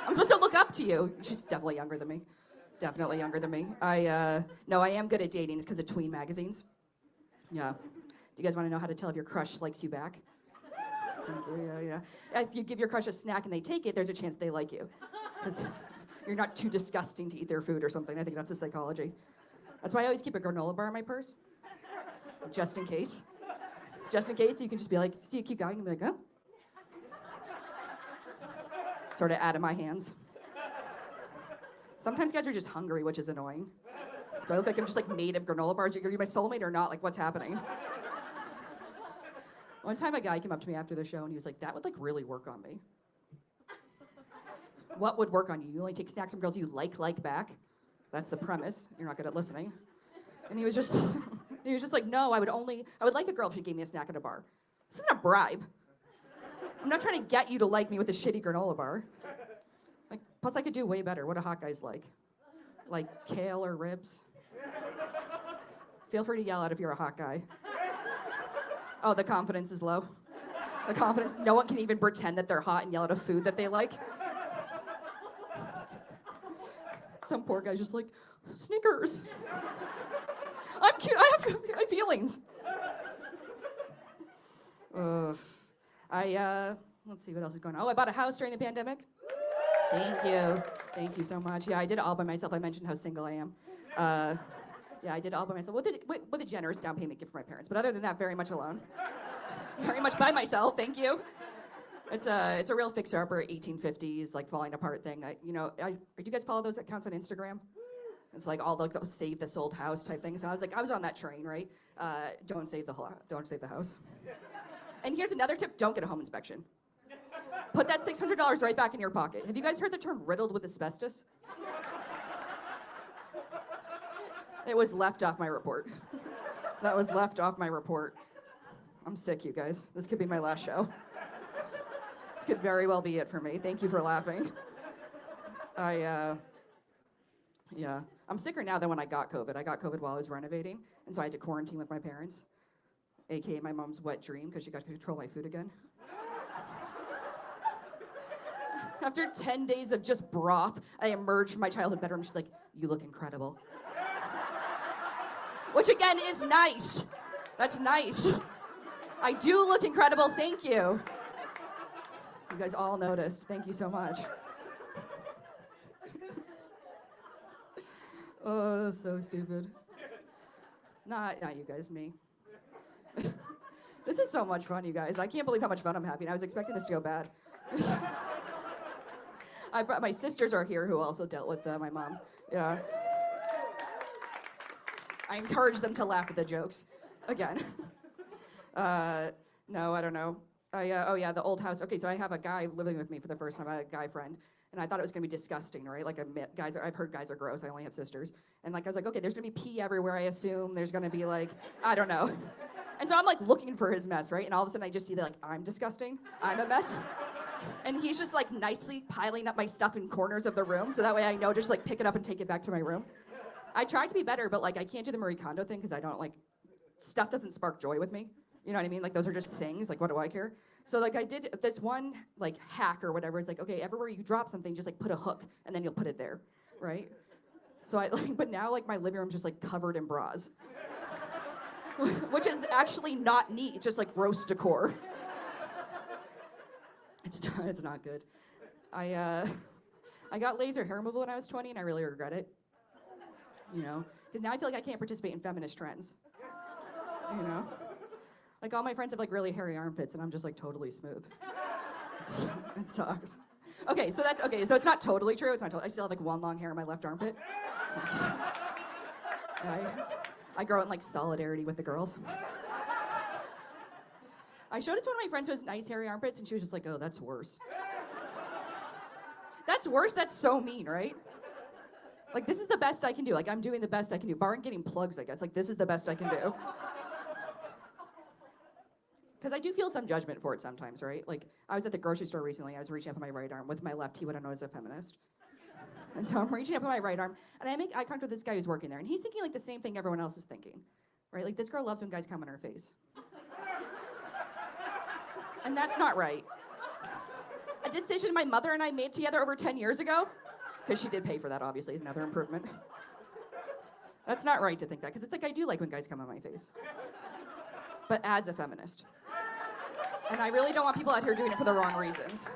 S6: I'm supposed to look up to you. She's definitely younger than me. Definitely younger than me. No, I am good at dating. It's because of tween magazines. Yeah. Do you guys want to know how to tell if your crush likes you back? Thank you, yeah. If you give your crush a snack and they take it, there's a chance they like you. Because you're not too disgusting to eat their food or something. I think that's the psychology. That's why I always keep a granola bar in my purse. Just in case. Just in case, you can just be like, see you keep going, and be like, huh? Sort of out of my hands. Sometimes guys are just hungry, which is annoying. Do I look like I'm just like made of granola bars? Are you my soulmate or not? Like, what's happening? One time a guy came up to me after the show and he was like, that would like really work on me. What would work on you? You only take snacks from girls you like back? That's the premise. You're not good at listening. And he was just, he was just like, no, I would like a girl if she gave me a snack at a bar. This isn't a bribe. I'm not trying to get you to like me with a shitty granola bar. Like, plus I could do way better. What do hot guys like? Like kale or ribs? Feel free to yell out if you're a hot guy. Oh, the confidence is low. The confidence, no one can even pretend that they're hot and yell at a food that they like. Some poor guy's just like, Snickers. I'm cute, I have feelings. Let's see what else is going on. Oh, I bought a house during the pandemic. Thank you. Thank you so much. Yeah, I did it all by myself. I mentioned how single I am. Yeah, I did it all by myself with a generous down payment gift from my parents. But other than that, very much alone. Very much by myself, thank you. It's a real fixer-upper 1850s, like falling apart thing. Do you guys follow those accounts on Instagram? It's like all the save this old house type things. So I was on that train, right? Don't save the house. And here's another tip, don't get a home inspection. Put that $600 right back in your pocket. Have you guys heard the term riddled with asbestos? It was left off my report. That was left off my report. I'm sick, you guys. This could be my last show. This could very well be it for me. Thank you for laughing. Yeah. I'm sicker now than when I got COVID. I got COVID while I was renovating, and so I had to quarantine with my parents, AKA my mom's wet dream, because she got to control my food again. After 10 days of just broth, I emerged from my childhood bedroom. She's like, you look incredible. Which again is nice. That's nice. I do look incredible, thank you. You guys all noticed, thank you so much. Oh, so stupid. Not you guys, me. This is so much fun, you guys. I can't believe how much fun I'm having. I was expecting this to go bad. My sisters are here who also dealt with my mom. Yeah. I encourage them to laugh at the jokes. Again. No, I don't know. The old house. Okay, so I have a guy living with me for the first time. I had a guy friend. And I thought it was gonna be disgusting, right? Like I've heard guys are gross. I only have sisters. And like I was like, okay, there's gonna be pee everywhere, I assume. There's gonna be like, I don't know. And so I'm like looking for his mess, right? And all of a sudden I just see that like I'm disgusting. I'm a mess. And he's just like nicely piling up my stuff in corners of the room, so that way I know just like pick it up and take it back to my room. I tried to be better, but like I can't do the Marie Kondo thing because I don't like, stuff doesn't spark joy with me. You know what I mean? Like those are just things, like what do I care? So like I did this one like hack or whatever. It's like, okay, everywhere you drop something, just like put a hook and then you'll put it there, right? So but now like my living room's just like covered in bras. Which is actually not neat, it's just like gross decor. It's not good. I got laser hair removal when I was 20 and I really regret it. You know, because now I feel like I can't participate in feminist trends. You know? Like all my friends have like really hairy armpits and I'm just like totally smooth. It sucks. Okay, so it's not totally true. It's not I still have like one long hair in my left armpit. I grow in like solidarity with the girls. I showed it to one of my friends who has nice hairy armpits and she was just like, oh, that's worse. That's worse? That's so mean, right? Like this is the best I can do. Like I'm doing the best I can do. Barring getting plugs, I guess. Like this is the best I can do. Because I do feel some judgment for it sometimes, right? Like, I was at the grocery store recently, I was reaching up with my right arm. With my left, he would have known as a feminist. And so I'm reaching up with my right arm, and I make eye contact with this guy who's working there, and he's thinking like the same thing everyone else is thinking, right? Like, this girl loves when guys come in her face. And that's not right. A decision my mother and I made together over 10 years ago, because she did pay for that, obviously, another improvement. That's not right to think that, because it's like I do like when guys come in my face. But as a feminist. And I really don't want people out here doing it for the wrong reasons.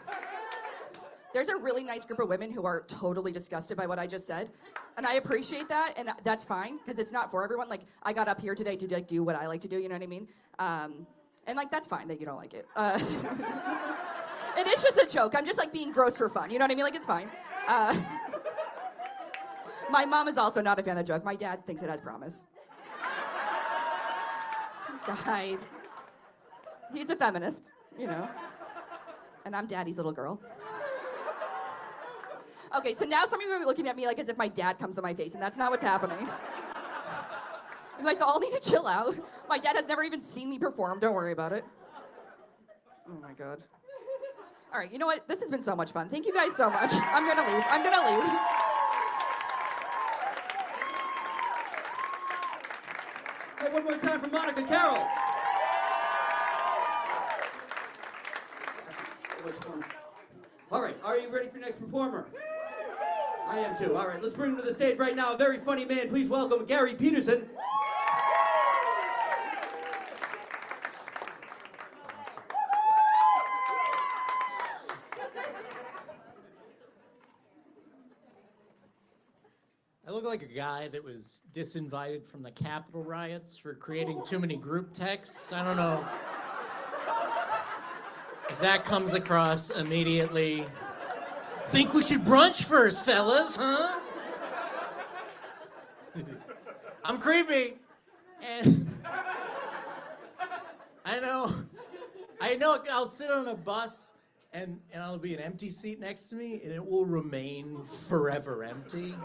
S6: There's a really nice group of women who are totally disgusted by what I just said. And I appreciate that, and that's fine, because it's not for everyone. Like, I got up here today to like do what I like to do, you know what I mean? And like, that's fine that you don't like it. And it's just a joke. I'm just like being gross for fun, you know what I mean? Like, it's fine. My mom is also not a fan of the joke. My dad thinks it has promise. Guys, he's a feminist, you know, and I'm daddy's little girl. Okay, so now some of you are looking at me like as if my dad comes to my face, and that's not what's happening. You guys all need to chill out. My dad has never even seen me perform. Don't worry about it. Oh my God. All right, you know what? This has been so much fun. Thank you guys so much. I'm gonna leave.
S2: Hey, one more time for Monica Carroll. All right, are you ready for your next performer? I am too. All right, let's bring him to the stage right now. A very funny man. Please welcome Gary Peterson.
S7: I look like a guy that was disinvited from the Capitol riots for creating too many group texts. I don't know if that comes across immediately. Think we should brunch first, fellas, huh? I'm creepy. And I know I'll sit on a bus and I'll be an empty seat next to me and it will remain forever empty.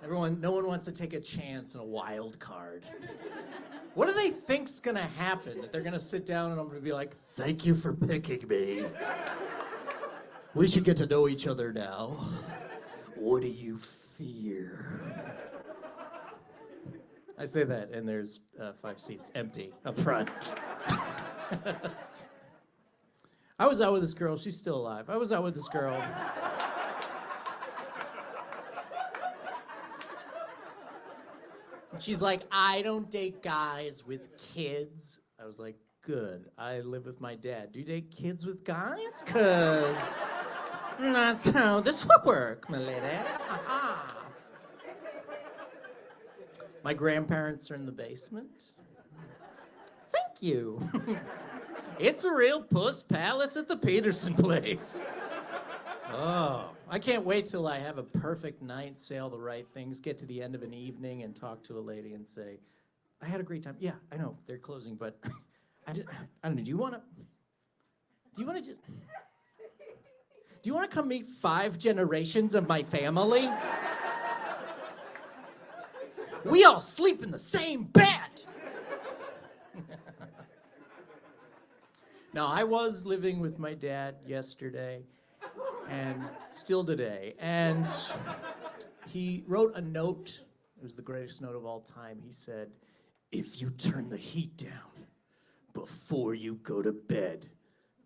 S7: No one wants to take a chance in a wild card. What do they think's gonna happen? That they're gonna sit down and I'm gonna be like, thank you for picking me. We should get to know each other now. What do you fear? I say that and there's 5 seats empty up front. I was out with this girl, she's still alive. I was out with this girl. She's like, I don't date guys with kids. I was like, good. I live with my dad. Do you date kids with guys? 'Cause that's how this would work, my lady. My grandparents are in the basement. Thank you. It's a real puss palace at the Peterson place. Oh, I can't wait till I have a perfect night, say all the right things, get to the end of an evening and talk to a lady and say, I had a great time. Yeah, I know, they're closing, but I don't know, do you want to come meet 5 generations of my family? We all sleep in the same bed. Now, I was living with my dad yesterday. And still today. And he wrote a note. It was the greatest note of all time. He said, if you turn the heat down before you go to bed,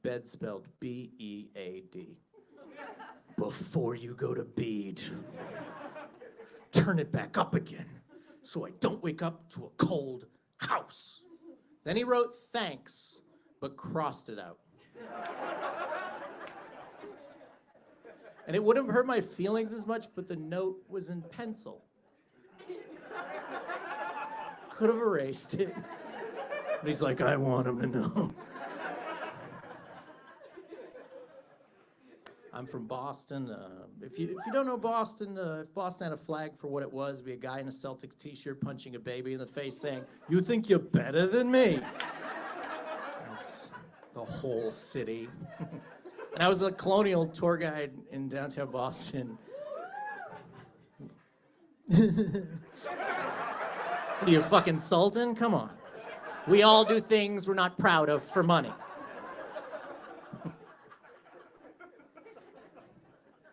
S7: bed spelled B-E-A-D, before you go to bed, turn it back up again so I don't wake up to a cold house. Then he wrote thanks, but crossed it out. And it wouldn't hurt my feelings as much, but the note was in pencil. Could have erased it. But he's like, I want him to know. I'm from Boston. If you don't know Boston, if Boston had a flag for what it was, it'd be a guy in a Celtics t-shirt punching a baby in the face saying, you think you're better than me? That's the whole city. And I was a colonial tour guide in downtown Boston. What are you, fucking Sultan? Come on. We all do things we're not proud of for money.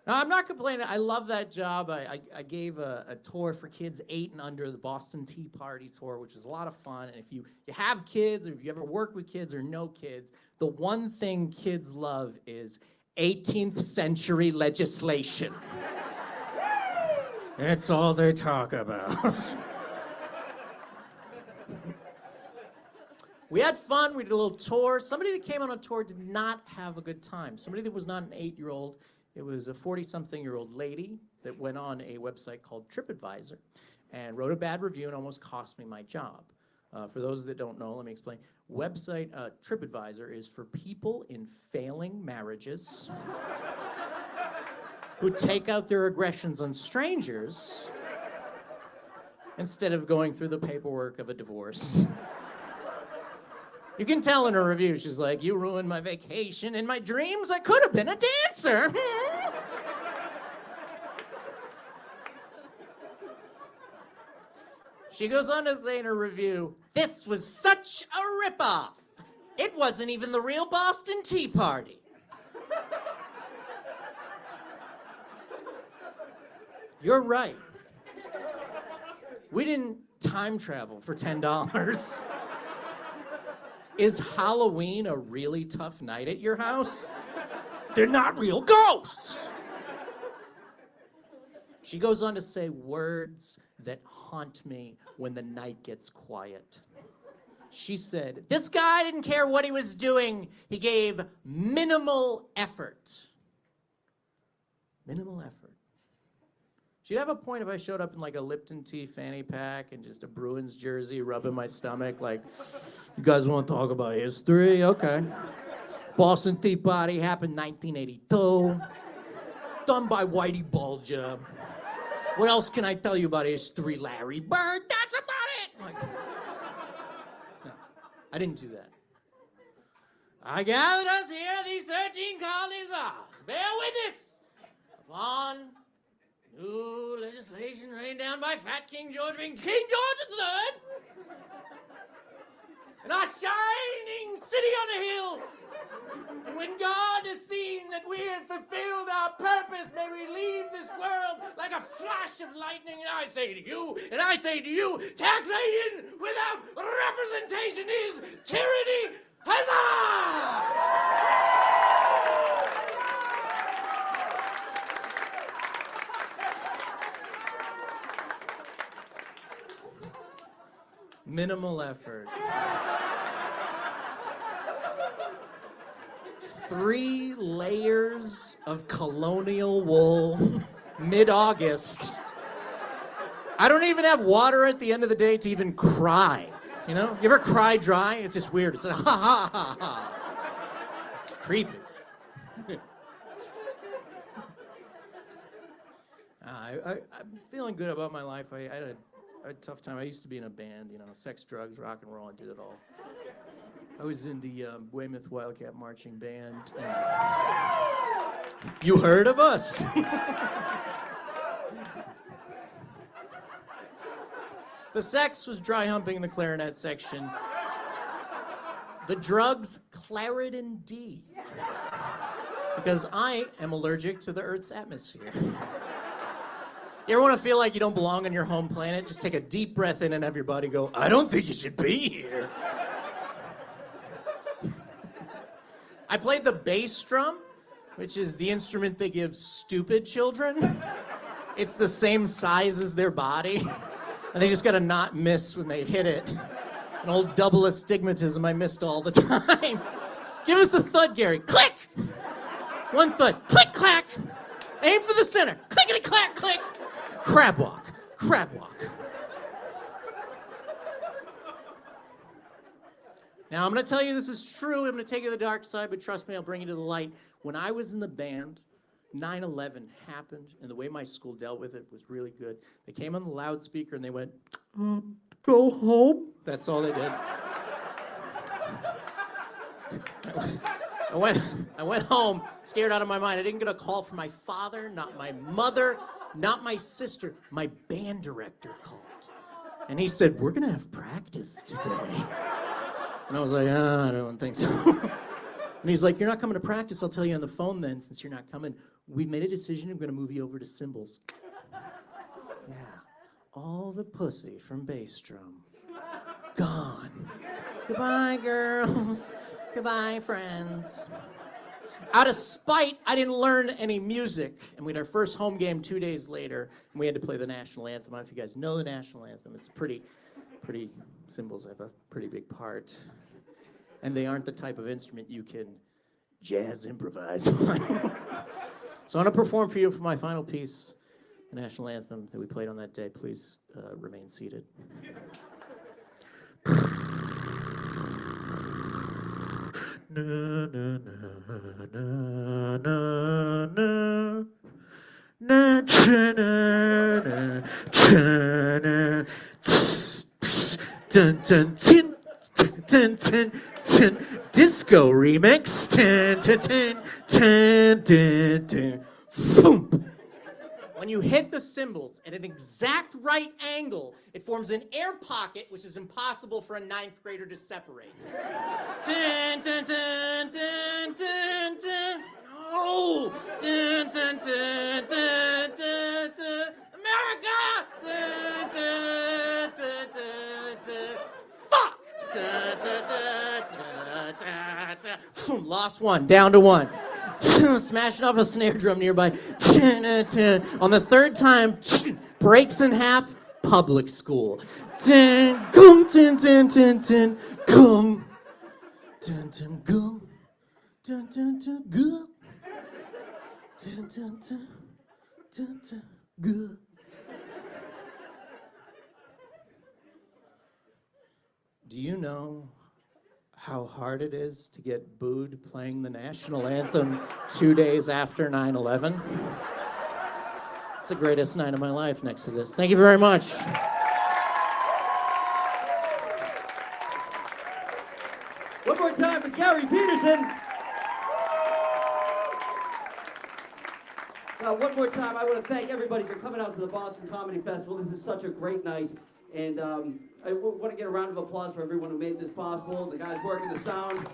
S7: No, I'm not complaining. I love that job. I gave a tour for kids 8 and under, the Boston Tea Party tour, which was a lot of fun. And if you have kids, or if you ever work with kids or know kids, the one thing kids love is 18th century legislation. That's all they talk about. We had fun. We did a little tour. Somebody that came on a tour did not have a good time. Somebody that was not an 8-year-old. It was a 40-something-year-old lady that went on a website called TripAdvisor and wrote a bad review and almost cost me my job. For those that don't know, let me explain. Website TripAdvisor is for people in failing marriages who take out their aggressions on strangers instead of going through the paperwork of a divorce. You can tell in her review, she's like, you ruined my vacation and my dreams. I could have been a dancer. She goes on to say in her review, "This was such a ripoff. It wasn't even the real Boston Tea Party." You're right. We didn't time travel for $10. Is Halloween a really tough night at your house? They're not real ghosts. She goes on to say words that haunt me when the night gets quiet. She said, "This guy didn't care what he was doing. He gave minimal effort." Minimal effort. She'd have a point if I showed up in like a Lipton tea fanny pack and just a Bruins jersey rubbing my stomach like, "You guys want to talk about history? Okay. Boston Tea Party happened 1982. Done by Whitey Bulger. What else can I tell you about history, Larry Bird? That's about it." Like, no, I didn't do that. "I gathered us here, these 13 colonies of ours, bear witness upon new legislation rained down by Fat King George, being King George III, in our shining city on a hill. And when God has seen that we have fulfilled our purpose, may we leave this world like a flash of lightning. And I say to you, taxation without representation is tyranny. Huzzah!" Minimal effort. 3 layers of colonial wool mid-August. I don't even have water at the end of the day to even cry. You know? You ever cry dry? It's just weird. It's like, ha ha ha ha. It's creepy. I'm feeling good about my life. I had a tough time. I used to be in a band, you know, sex, drugs, rock and roll. I did it all. I was in the Weymouth Wildcat Marching Band. You heard of us? The sex was dry humping in the clarinet section. The drugs, Claritin D. Because I am allergic to the Earth's atmosphere. You ever want to feel like you don't belong on your home planet? Just take a deep breath in and have your body go, "I don't think you should be here." I played the bass drum, which is the instrument they give stupid children. It's the same size as their body, and they just gotta not miss when they hit it. An old double astigmatism I missed all the time. Give us a thud, Gary. Click! One thud. Click, clack! Aim for the center. Clickety, clack, click! Crab walk. Crab walk. Now, I'm going to tell you this is true. I'm going to take you to the dark side, but trust me, I'll bring you to the light. When I was in the band, 9/11 happened, and the way my school dealt with it was really good. They came on the loudspeaker, and they went, "Go home." That's all they did. I went home, scared out of my mind. I didn't get a call from my father, not my mother, not my sister. My band director called, and he said, "We're going to have practice today." And I was like, I don't think so. And he's like, "You're not coming to practice. I'll tell you on the phone then, since you're not coming. We've made a decision. I'm going to move you over to cymbals." Yeah. All the pussy from bass drum. Gone. Goodbye, girls. Goodbye, friends. Out of spite, I didn't learn any music. And we had our first home game 2 days later, and we had to play the national anthem. I don't know if you guys know the national anthem. It's pretty cymbals have a pretty big part. And they aren't the type of instrument you can jazz improvise on. So I'm going to perform for you for my final piece, the national anthem that we played on that day. Please remain seated. Na, na, na, na, na, na. Na, cha, na, na, cha, na. Dun, dun, tin, dun, dun, dun. Disco remix. Dun, dun, dun, dun, dun, dun. Thump. When you hit the cymbals at an exact right angle, it forms an air pocket, which is impossible for a 9th grader to separate. Dun, dun, dun, dun, dun, dun. No! Dun, dun, dun, dun, dun, dun. America! Dun, dun, dun, dun, dun. Fuck! Dun, dun, dun, dun, dun, dun. Phoom, lost one, down to one. Smashing off a snare drum nearby. On the 3rd time, breaks in half, public school. Dun, gum, dun, dun, dun, dun, gum. Dun, dun, gum. Dun, dun, dun, gum. Dun, dun, dun, dun, dun, gum. Do you know how hard it is to get booed playing the national anthem 2 days after 9/11? It's the greatest night of my life next to this. Thank you very much.
S2: One more time for Gary Peterson. Now, one more time, I want to thank everybody for coming out to the Boston Comedy Festival. This is such a great night. And I want to get a round of applause for everyone who made this possible, the guys working the sound,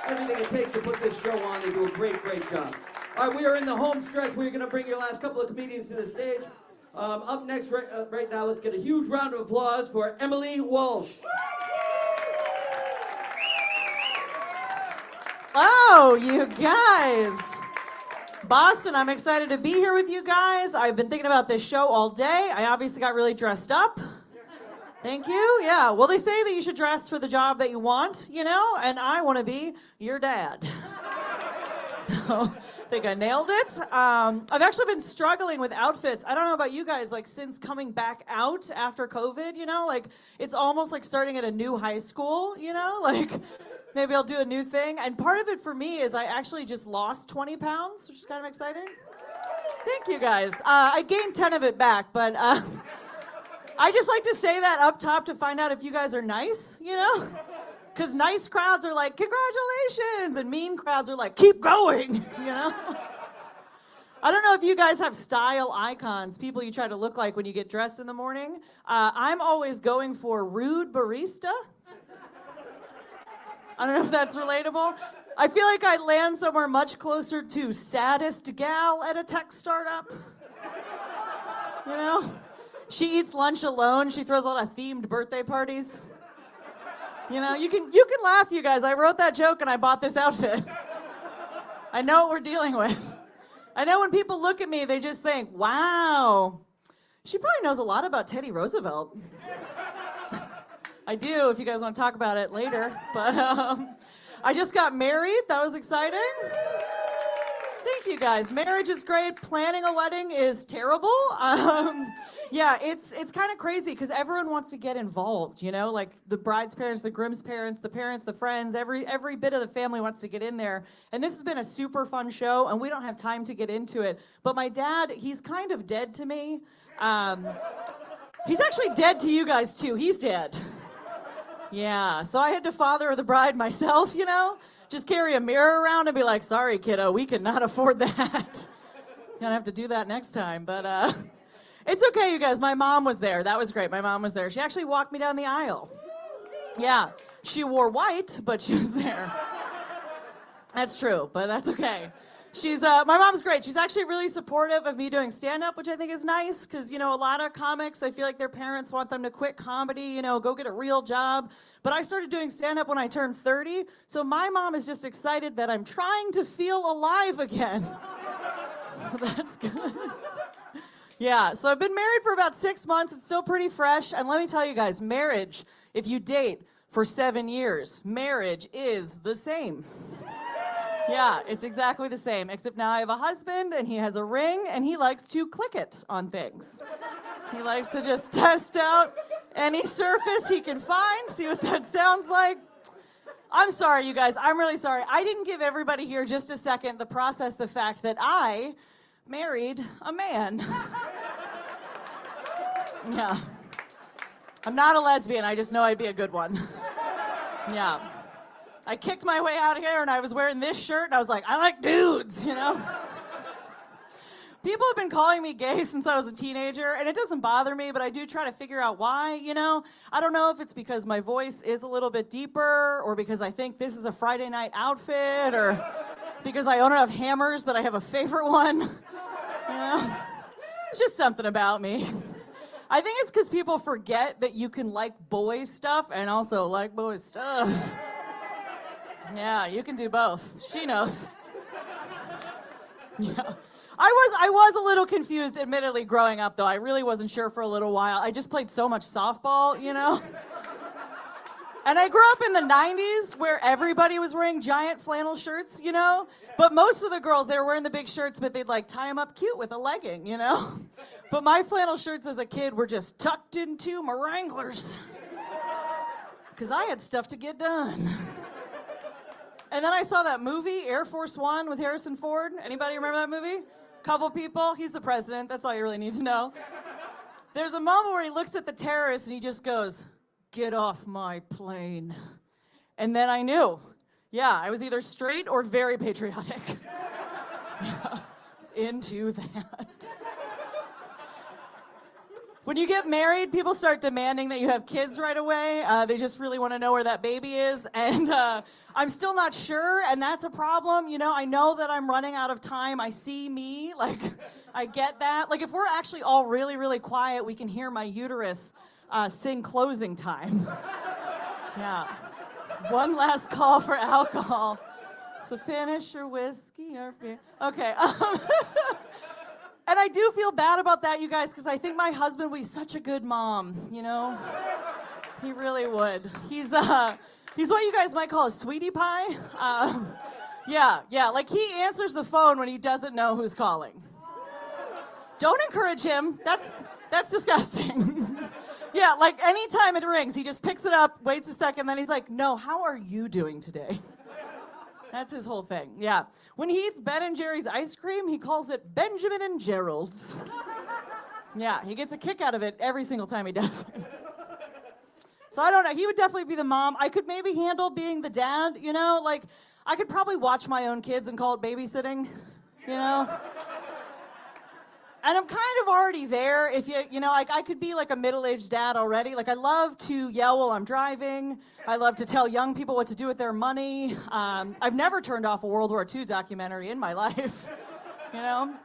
S2: everything it takes to put this show on. They do a great, great job. All right, we are in the home stretch. We're going to bring your last couple of comedians to the stage. Up next right now, let's get a huge round of applause for Emily Walsh.
S8: Oh, you guys. Boston, I'm excited to be here with you guys. I've been thinking about this show all day. I obviously got really dressed up. Thank you. Yeah. Well, they say that you should dress for the job that you want, you know, and I want to be your dad. So I think I nailed it. I've actually been struggling with outfits. I don't know about you guys, like since coming back out after COVID, you know, like it's almost like starting at a new high school, you know, like maybe I'll do a new thing. And part of it for me is I actually just lost 20 pounds, which is kind of exciting. Thank you guys. I gained 10 of it back, but I just like to say that up top to find out if you guys are nice, you know? Because nice crowds are like, congratulations, and mean crowds are like, keep going, you know? I don't know if you guys have style icons, people you try to look like when you get dressed in the morning. I'm always going for rude barista. I don't know if that's relatable. I feel like I'd land somewhere much closer to saddest gal at a tech startup. You know? She eats lunch alone. She throws a lot of themed birthday parties. You know, you can laugh, you guys. I wrote that joke and I bought this outfit. I know what we're dealing with. I know when people look at me, they just think, wow, she probably knows a lot about Teddy Roosevelt. I do, if you guys want to talk about it later. But I just got married. That was exciting. Thank you, guys. Marriage is great. Planning a wedding is terrible. Yeah, it's kind of crazy because everyone wants to get involved, you know, like the bride's parents, the groom's parents, the friends, every bit of the family wants to get in there. And this has been a super fun show, and we don't have time to get into it. But my dad, he's kind of dead to me. He's actually dead to you guys, too. He's dead. Yeah, so I had to father the bride myself, you know? Just carry a mirror around and be like, sorry, kiddo, we cannot afford that. Gonna have to do that next time, but it's okay, you guys. My mom was there. That was great. My mom was there. She actually walked me down the aisle. Yeah, she wore white, but she was there. That's true, but that's okay. My mom's great. She's actually really supportive of me doing stand-up, which I think is nice, because, you know, a lot of comics, I feel like their parents want them to quit comedy, you know, go get a real job. But I started doing stand-up when I turned 30, so my mom is just excited that I'm trying to feel alive again. So that's good. Yeah, so I've been married for about 6 months. It's still pretty fresh. And let me tell you guys, marriage, if you date for 7 years, marriage is the same. Yeah, it's exactly the same, except now I have a husband, and he has a ring, and he likes to click it on things. He likes to just test out any surface he can find, see what that sounds like. I'm sorry, you guys. I'm really sorry. I didn't give everybody here just a second to process the fact that I married a man. Yeah. I'm not a lesbian. I just know I'd be a good one. Yeah. I kicked my way out of here, and I was wearing this shirt, and I was like, I like dudes, you know? People have been calling me gay since I was a teenager, and it doesn't bother me, but I do try to figure out why, you know? I don't know if it's because my voice is a little bit deeper, or because I think this is a Friday night outfit, or because I own enough hammers that I have a favorite one. You know? It's just something about me. I think it's because people forget that you can like boy stuff and also like boy stuff. Yeah, you can do both. She knows. Yeah. I was a little confused, admittedly, growing up, though. I really wasn't sure for a little while. I just played so much softball, you know? And I grew up in the 90s where everybody was wearing giant flannel shirts, you know? But most of the girls, they were wearing the big shirts, but they'd like tie them up cute with a legging, you know? But my flannel shirts as a kid were just tucked into my Wranglers. Because I had stuff to get done. And then I saw that movie, Air Force One, with Harrison Ford. Anybody remember that movie? Couple people. He's the president. That's all you really need to know. There's a moment where he looks at the terrorists and he just goes, "Get off my plane." And then I knew. Yeah, I was either straight or very patriotic. Yeah, I was into that. When you get married, people start demanding that you have kids right away. They just really want to know where that baby is. And I'm still not sure, and that's a problem. You know, I know that I'm running out of time. I see me, like, I get that. Like, if we're actually all really, really quiet, we can hear my uterus sing closing time. Yeah. One last call for alcohol. So finish your whiskey or beer. Okay. And I do feel bad about that, you guys, because I think my husband would be such a good mom, you know? He really would. He's what you guys might call a sweetie pie. Yeah, like he answers the phone when he doesn't know who's calling. Don't encourage him. That's disgusting. Yeah, like anytime it rings, he just picks it up, waits a second, then he's like, "No, how are you doing today?" That's his whole thing, yeah. When he eats Ben & Jerry's ice cream, he calls it Benjamin and Gerald's. Yeah, he gets a kick out of it every single time he does it. So I don't know, he would definitely be the mom. I could maybe handle being the dad, you know? Like, I could probably watch my own kids and call it babysitting, you know? And I'm kind of already there. If you know, like I could be like a middle-aged dad already. Like I love to yell while I'm driving. I love to tell young people what to do with their money. I've never turned off a World War II documentary in my life. You know,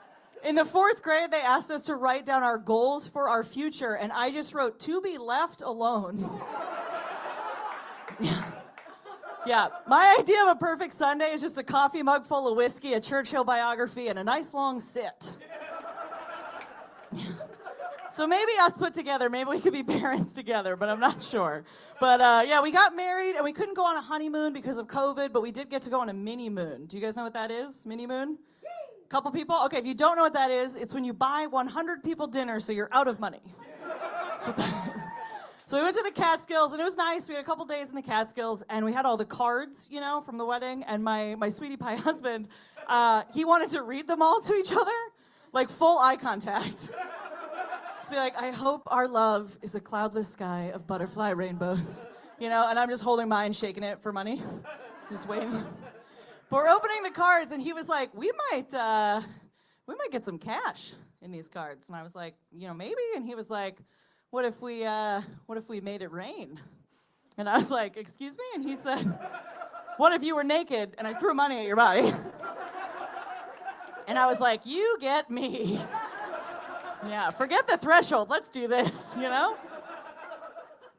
S8: in the 4th grade, they asked us to write down our goals for our future, and I just wrote "to be left alone." Yeah, my idea of a perfect Sunday is just a coffee mug full of whiskey, a Churchill biography, and a nice long sit. So maybe us put together, maybe we could be parents together, but I'm not sure. But yeah, we got married and we couldn't go on a honeymoon because of COVID, but we did get to go on a mini moon. Do you guys know what that is? Mini moon? Couple people? Okay, if you don't know what that is, it's when you buy 100 people dinner so you're out of money. That's what that is. So we went to the Catskills and it was nice. We had a couple days in the Catskills and we had all the cards, you know, from the wedding. And my sweetie pie husband, he wanted to read them all to each other. Like full eye contact. Just be like, "I hope our love is a cloudless sky of butterfly rainbows." You know, and I'm just holding mine, shaking it for money. Just waiting. But we're opening the cards and he was like, we might get some cash in these cards. And I was like, you know, maybe. And he was like, what if we made it rain? And I was like, excuse me? And he said, what if you were naked and I threw money at your body? And I was like, you get me. Yeah, forget the threshold. Let's do this, you know?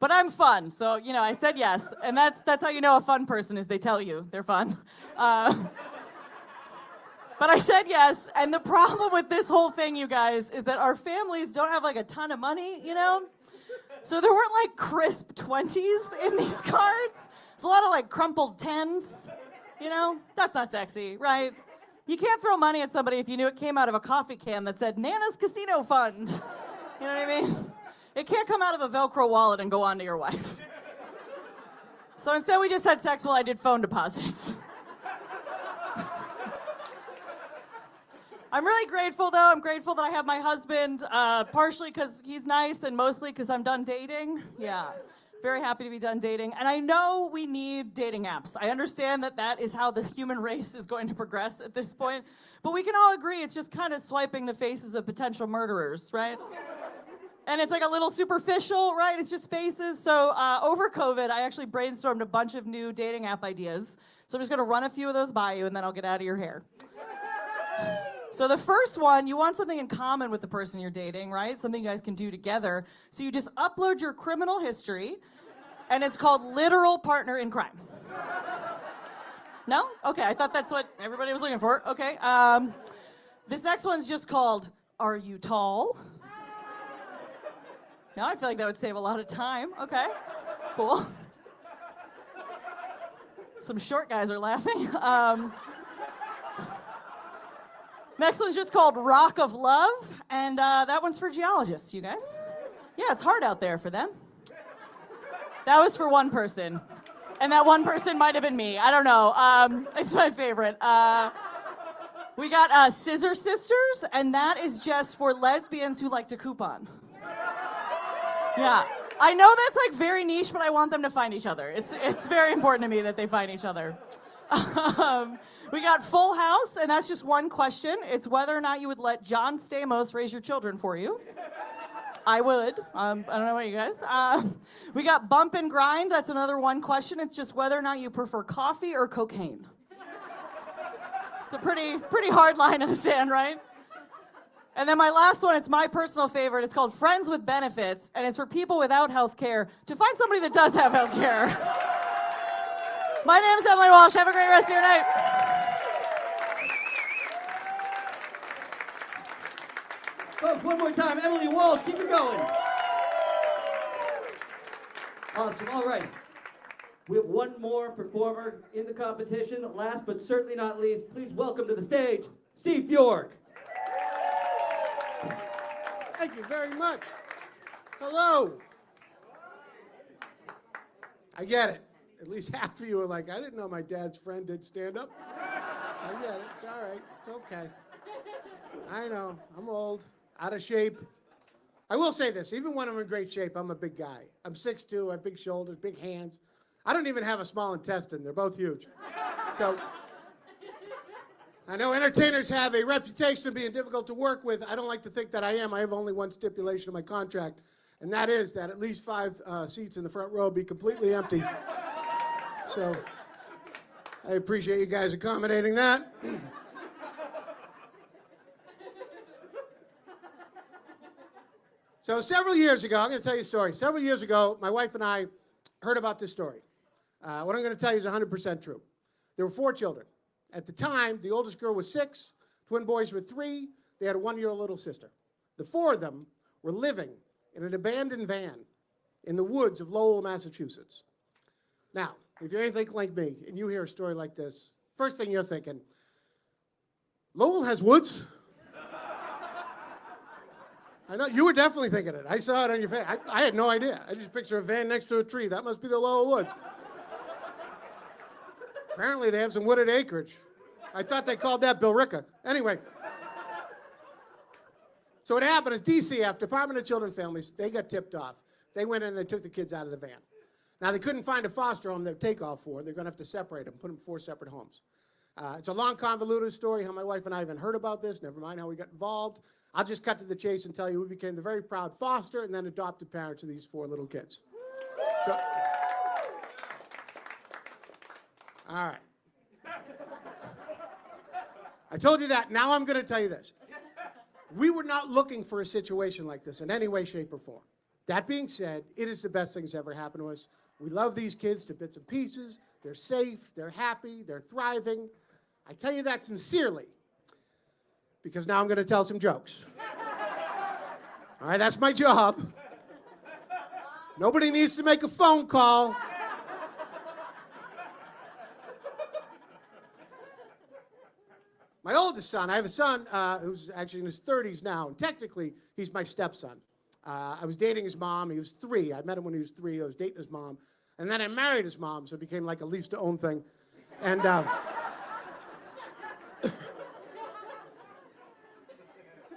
S8: But I'm fun, so, you know, I said yes. And that's how you know a fun person is they tell you they're fun. But I said yes, and the problem with this whole thing, you guys, is that our families don't have, like, a ton of money, you know? So there weren't, like, crisp 20s in these cards. There's a lot of, like, crumpled 10s, you know? That's not sexy, right? You can't throw money at somebody if you knew it came out of a coffee can that said Nana's Casino Fund. You know what I mean? It can't come out of a Velcro wallet and go on to your wife. So instead we just had sex while I did phone deposits. I'm really grateful though. I'm grateful that I have my husband, partially because he's nice and mostly because I'm done dating. Yeah. Very happy to be done dating. And I know we need dating apps. I understand that that is how the human race is going to progress at this point. But we can all agree it's just kind of swiping the faces of potential murderers, right? And it's like a little superficial, right? It's just faces. So over COVID, I actually brainstormed a bunch of new dating app ideas. So I'm just gonna run a few of those by you and then I'll get out of your hair. So the first one, you want something in common with the person you're dating, right? Something you guys can do together. So you just upload your criminal history and it's called Literal Partner in Crime. No? Okay, I thought that's what everybody was looking for. Okay. This next one's just called Are You Tall? No, I feel like that would save a lot of time. Okay, cool. Some short guys are laughing. Next one's just called Rock of Love, and that one's for geologists, you guys. Yeah, it's hard out there for them. That was for one person, and that one person might have been me. I don't know. It's my favorite. We got Scissor Sisters, and that is just for lesbians who like to coupon. Yeah, I know that's like very niche, but I want them to find each other. It's very important to me that they find each other. We got Full House, and that's just one question. It's whether or not you would let John Stamos raise your children for you. I would. I don't know about you guys. We got Bump and Grind. That's another one question. It's just whether or not you prefer coffee or cocaine. It's a pretty hard line in the sand, right? And then my last one, it's my personal favorite. It's called Friends with Benefits, and it's for people without health care to find somebody that does have health care. My name is Emily Walsh. Have a great rest of your night.
S2: Folks, one more time, Emily Walsh, keep it going. Awesome, all right. We have one more performer in the competition. Last but certainly not least, please welcome to the stage, Steve Bjork.
S9: Thank you very much. Hello. I get it. At least half of you are like, I didn't know my dad's friend did stand up. I get it. It's all right. It's okay. I know. I'm old, out of shape. I will say this. Even when I'm in great shape, I'm a big guy. I'm 6'2", I have big shoulders, big hands. I don't even have a small intestine. They're both huge. So I know entertainers have a reputation of being difficult to work with. I don't like to think that I am. I have only one stipulation in my contract, and that is that at least 5 seats in the front row be completely empty. So I appreciate you guys accommodating that. So several years ago, I'm going to tell you a story. Several years ago, my wife and I heard about this story. What I'm going to tell you is 100% true. There were 4 children. At the time, the oldest girl was 6, twin boys were 3, they had a 1-year-old little sister. The 4 of them were living in an abandoned van in the woods of Lowell, Massachusetts. Now, if you're anything like me and you hear a story like this, first thing you're thinking, Lowell has woods? I know, you were definitely thinking it. I saw it on your face. I had no idea. I just picture a van next to a tree. That must be the Lowell Woods. Apparently they have some wooded acreage. I thought they called that Billerica. Anyway. So what happened is DCF, Department of Children and Families, they got tipped off. They went in and they took the kids out of the van. Now they couldn't find a foster home they'd take all 4. They're gonna have to separate them, put them in 4 separate homes. It's a long convoluted story how my wife and I even heard about this, never mind how we got involved. I'll just cut to the chase and tell you we became the very proud foster and then adopted parents of these 4 little kids. So, all right. I told you that. Now I'm going to tell you this. We were not looking for a situation like this in any way, shape, or form. That being said, it is the best thing that's ever happened to us. We love these kids to bits and pieces. They're safe. They're happy. They're thriving. I tell you that sincerely because now I'm going to tell some jokes. All right, that's my job. Nobody needs to make a phone call. My oldest son, I have a son who's actually in his 30s now, and technically he's my stepson. I was dating his mom. He was 3. I met him when he was 3. I was dating his mom. And then I married his mom, so it became like a lease-to-own thing. And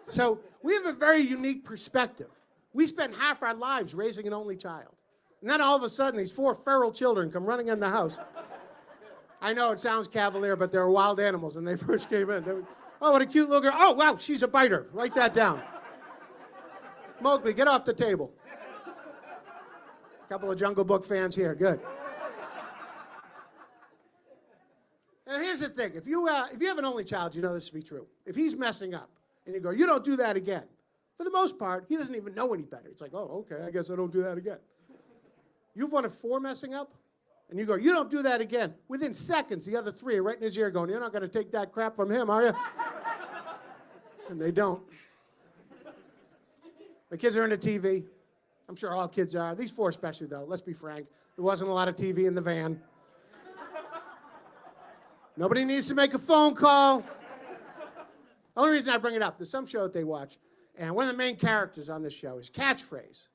S9: so we have a very unique perspective. We spent half our lives raising an only child. And then all of a sudden, these 4 feral children come running in the house. I know it sounds cavalier, but they're wild animals when they first came in. Oh, what a cute little girl. Oh, wow, she's a biter. Write that down. Mowgli, get off the table. A couple of Jungle Book fans here. Good. And here's the thing. If you have an only child, you know this to be true. If he's messing up, and you go, you don't do that again. For the most part, he doesn't even know any better. It's like, oh, okay, I guess I don't do that again. You've one of 4 messing up, and you go, you don't do that again. Within seconds, the other 3 are right in his ear going, you're not going to take that crap from him, are you? And they don't. My kids are into TV. I'm sure all kids are. These 4 especially, though. Let's be frank. There wasn't a lot of TV in the van. Nobody needs to make a phone call. The only reason I bring it up, there's some show that they watch, and one of the main characters on this show, his catchphrase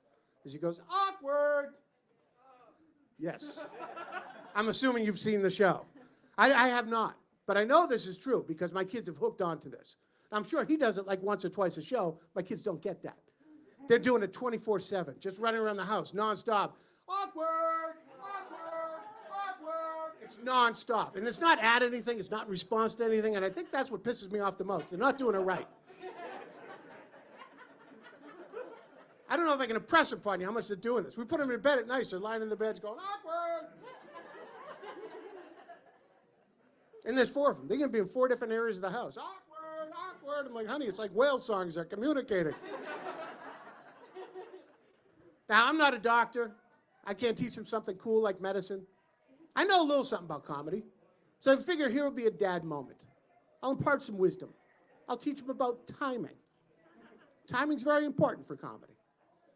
S9: is he goes, awkward. Yes. I'm assuming you've seen the show. I have not, but I know this is true because my kids have hooked onto this. I'm sure he does it like once or twice a show. My kids don't get that. They're doing it 24/7, just running around the house nonstop. Awkward, awkward, awkward. It's nonstop, and it's not at anything. It's not in response to anything, and I think that's what pisses me off the most. They're not doing it right. I don't know if I can impress upon you how much they're doing this. We put them in bed at night, they're lying in the beds going, awkward. And there's 4 of them. They're going to be in 4 different areas of the house. Awkward, awkward. I'm like, honey, it's like whale songs. They're communicating. Now, I'm not a doctor. I can't teach them something cool like medicine. I know a little something about comedy. So I figure here will be a dad moment. I'll impart some wisdom. I'll teach them about timing. Timing's very important for comedy.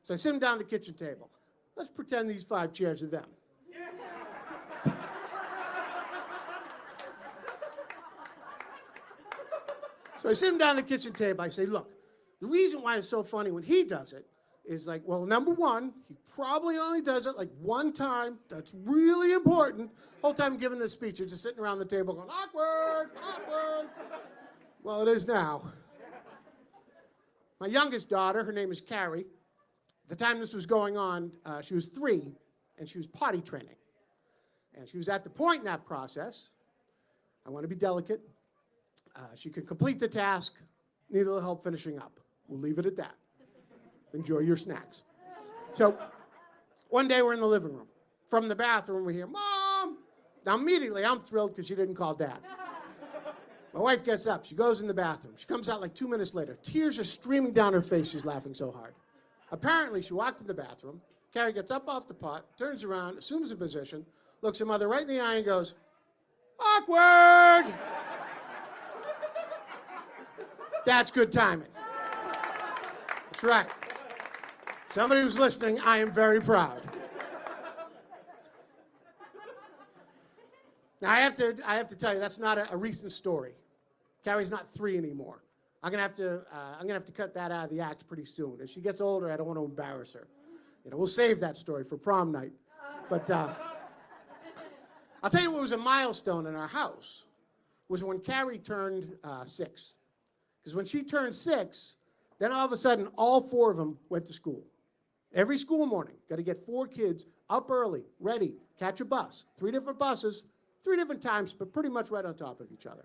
S9: So I sit them down at the kitchen table. Let's pretend these 5 chairs are them. So I sit him down at the kitchen table. I say, look, the reason why it's so funny when he does it is like, well, number one, he probably only does it like 1 time. That's really important. Whole time giving this speech, you're just sitting around the table going, awkward, awkward. Well, it is now. My youngest daughter, her name is Carrie. At the time this was going on, she was 3, and she was potty training. And she was at the point in that process, I want to be delicate, she could complete the task, need a little help finishing up. We'll leave it at that. Enjoy your snacks. So one day we're in the living room. From the bathroom, we hear, Mom! Now immediately I'm thrilled because she didn't call Dad. My wife gets up. She goes in the bathroom. She comes out like 2 minutes later. Tears are streaming down her face. She's laughing so hard. Apparently, she walked in the bathroom. Carrie gets up off the pot, turns around, assumes a position, looks her mother right in the eye and goes, awkward! That's good timing. That's right. Somebody who's listening, I am very proud. Now, I have to tell you, that's not a recent story. Carrie's not 3 anymore. I'm gonna have to cut that out of the act pretty soon. As she gets older, I don't want to embarrass her. You know, we'll save that story for prom night. But I'll tell you what was a milestone in our house was when Carrie turned 6. Because when she turned 6, then all of a sudden, all 4 of them went to school. Every school morning, got to get 4 kids up early, ready, catch a bus. 3 different buses, 3 different times, but pretty much right on top of each other.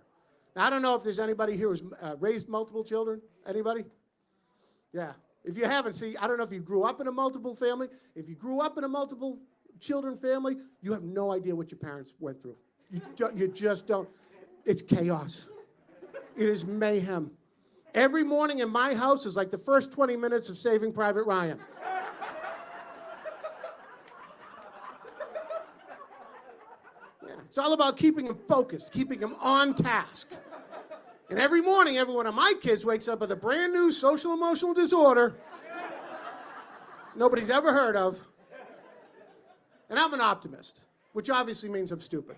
S9: Now, I don't know if there's anybody here who's raised multiple children. Anybody? Yeah. If you haven't, see, I don't know if you grew up in a multiple family. If you grew up in a multiple children family, you have no idea what your parents went through. You just don't. It's chaos. It is mayhem. Every morning in my house is like the first 20 minutes of Saving Private Ryan. Yeah, it's all about keeping them focused, keeping them on task. And every morning, every one of my kids wakes up with a brand new social emotional disorder nobody's ever heard of. And I'm an optimist, which obviously means I'm stupid.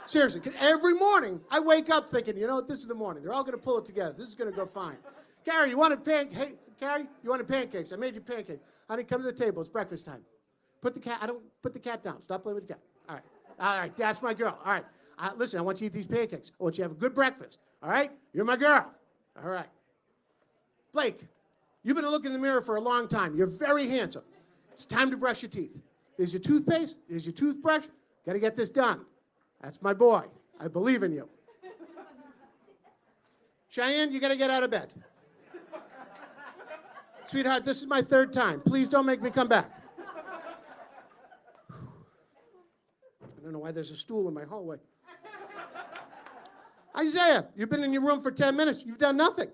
S9: Seriously, because every morning I wake up thinking, you know what, this is the morning. They're all going to pull it together. This is going to go fine. Carrie, you wanted pancakes? Hey, Carrie, you wanted pancakes? I made you pancakes. Honey, come to the table. It's breakfast time. Put the cat down. Stop playing with the cat. All right, that's my girl. All right, listen, I want you to eat these pancakes. I want you to have a good breakfast. All right, you're my girl. All right. Blake, you've been looking in the mirror for a long time. You're very handsome. It's time to brush your teeth. Here's your toothpaste. Here's your toothbrush. Got to get this done. That's my boy. I believe in you. Cheyenne, you got to get out of bed. Sweetheart, this is my third time. Please don't make me come back. I don't know why there's a stool in my hallway. Isaiah, you've been in your room for 10 minutes. You've done nothing.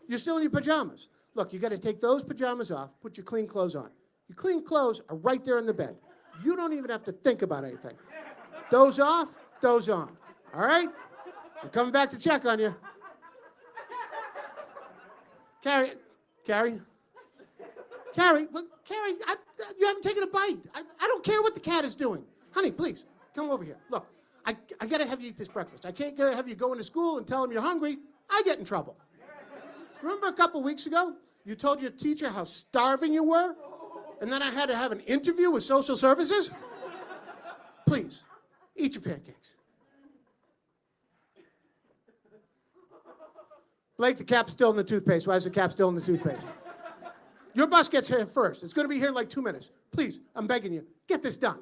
S9: You're still in your pajamas. Look, you got to take those pajamas off, put your clean clothes on. Your clean clothes are right there in the bed. You don't even have to think about anything. Those off, those on. All right? I'm coming back to check on you. Carrie, look, Carrie, you haven't taken a bite. I don't care what the cat is doing. Honey, please, come over here. Look, I got to have you eat this breakfast. I can't have you go into school and tell them you're hungry. I get in trouble. Remember a couple weeks ago, you told your teacher how starving you were? And then I had to have an interview with social services? Please, eat your pancakes. Blake, the cap's still in the toothpaste. Why is the cap still in the toothpaste? Your bus gets here first. It's going to be here in like 2 minutes. Please, I'm begging you, get this done.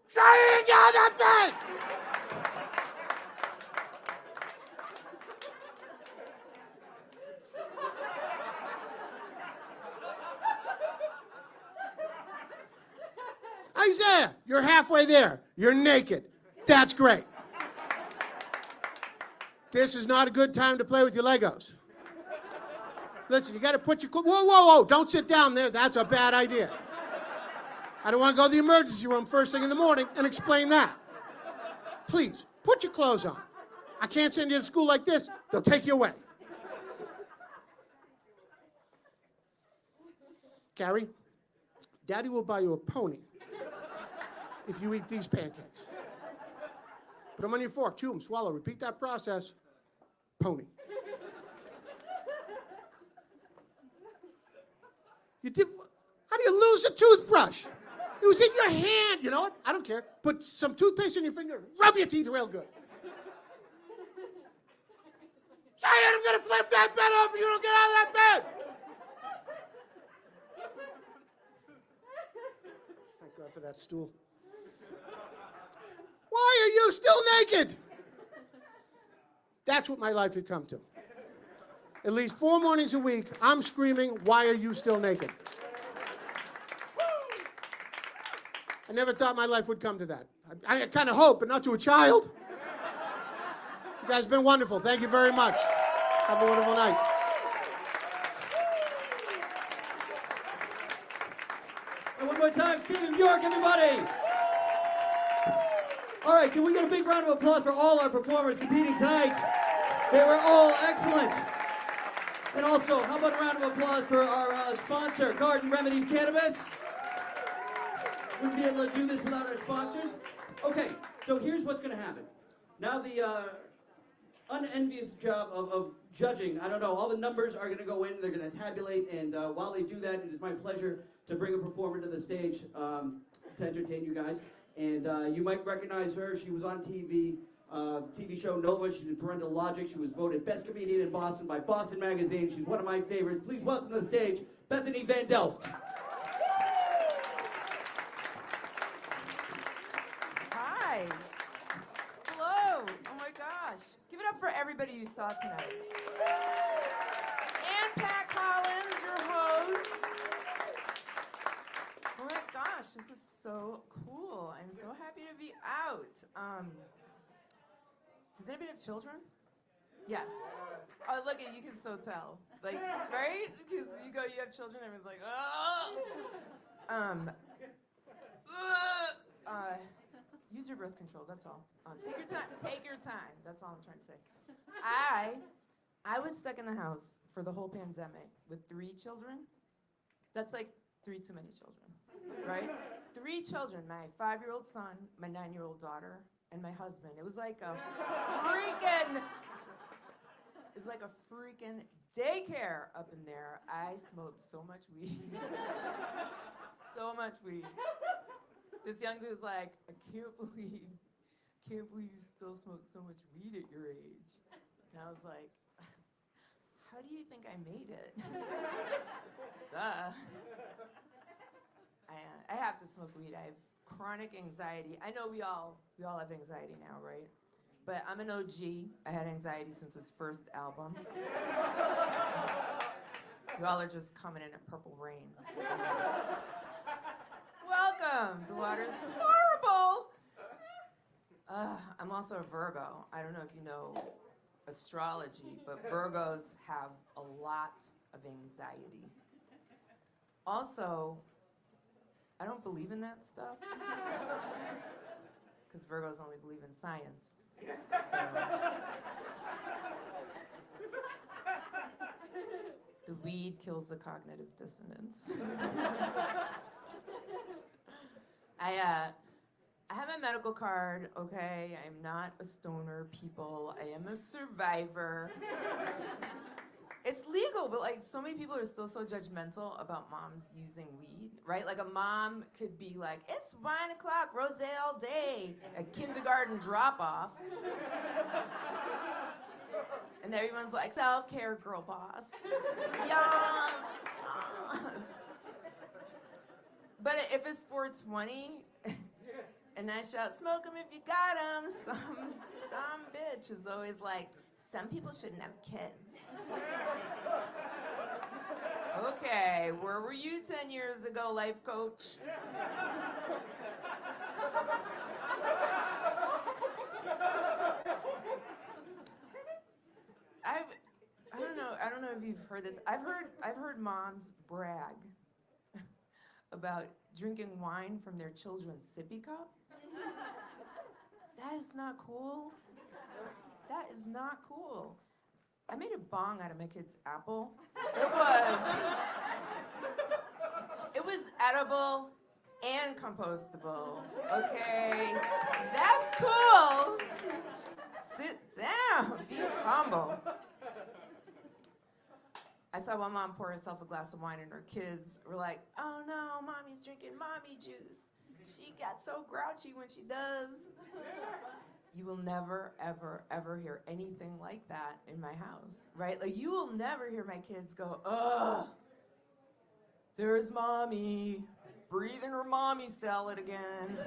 S9: Cheyenne, get out of bed! Isaiah, you're halfway there. You're naked. That's great. This is not a good time to play with your Legos. Listen, you got to put your... Whoa. Don't sit down there. That's a bad idea. I don't want to go to the emergency room first thing in the morning and explain that. Please, put your clothes on. I can't send you to school like this. They'll take you away. Carrie, Daddy will buy you a pony if you eat these pancakes. Put them on your fork, chew them, swallow, repeat that process. Pony. How do you lose a toothbrush? It was in your hand. You know what? I don't care. Put some toothpaste in your finger. Rub your teeth real good. Cheyenne, I'm going to flip that bed over. You don't get out of that bed. Thank God for that stool. Why are you still naked? That's what my life had come to. At least 4 mornings a week, I'm screaming, why are you still naked? I never thought my life would come to that. I kind of hope, but not to a child. You guys have been wonderful. Thank you very much. Have a wonderful night.
S2: And one more time, Stephen New York, everybody. All right, can we get a big round of applause for all our performers competing tonight? They were all excellent. And also, how about a round of applause for our sponsor, Garden Remedies Cannabis? Wouldn't be able to do this without our sponsors. Okay, so here's what's going to happen. Now the unenvious job of judging, I don't know, all the numbers are going to go in, they're going to tabulate, and while they do that, it is my pleasure to bring a performer to the stage to entertain you guys. And you might recognize her. She was on TV, TV show Nova. She did Parental Logic. She was voted Best Comedian in Boston by Boston Magazine. She's one of my favorites. Please welcome to the stage, Bethany Van Delft.
S10: Hi. Hello. Oh my gosh. Give it up for everybody you saw tonight. And Pat Collins, your host. Oh my gosh, this is so cool. I'm so happy to be out. Does anybody have children? Yeah. Oh, look, you can so tell. Like, right? Because you have children, everyone's like, oh. Use your birth control, that's all. Take your time. Take your time. That's all I'm trying to say. I was stuck in the house for the whole pandemic with 3 children. That's like 3 too many children, right? 3 children, my 5-year-old son, my 9-year-old daughter, and my husband. It was like a freaking daycare up in there. I smoked so much weed. So much weed. This young dude's like, I can't believe you still smoke so much weed at your age. And I was like, how do you think I made it? Duh. I have to smoke weed. I have chronic anxiety. I know we all have anxiety now, right? But I'm an OG. I had anxiety since his first album. Y'all are just coming in at Purple Rain. Welcome. The water's horrible. I'm also a Virgo. I don't know if you know astrology, but Virgos have a lot of anxiety. Also, I don't believe in that stuff because Virgos only believe in science. So, the weed kills the cognitive dissonance. I have a medical card, okay? I'm not a stoner, people. I am a survivor. It's legal, but like so many people are still so judgmental about moms using weed, right? Like a mom could be like, it's 1 o'clock, rosé all day, a kindergarten drop-off. And everyone's like, self-care girl boss. Yes, yes. But if it's 420, and I shout, smoke 'em if you got 'em, some bitch is always like, some people shouldn't have kids. Okay, where were you 10 years ago, life coach? I don't know if you've heard this. I've heard moms brag about drinking wine from their children's sippy cup. That is not cool. That is not cool. I made a bong out of my kid's apple. It was edible and compostable. Okay, that's cool. Sit down, be humble. I saw one mom pour herself a glass of wine and her kids were like, oh no, mommy's drinking mommy juice. She got so grouchy when she does. You will never, ever, ever hear anything like that in my house, right? Like you will never hear my kids go, ugh, there's mommy, breathing her mommy salad again.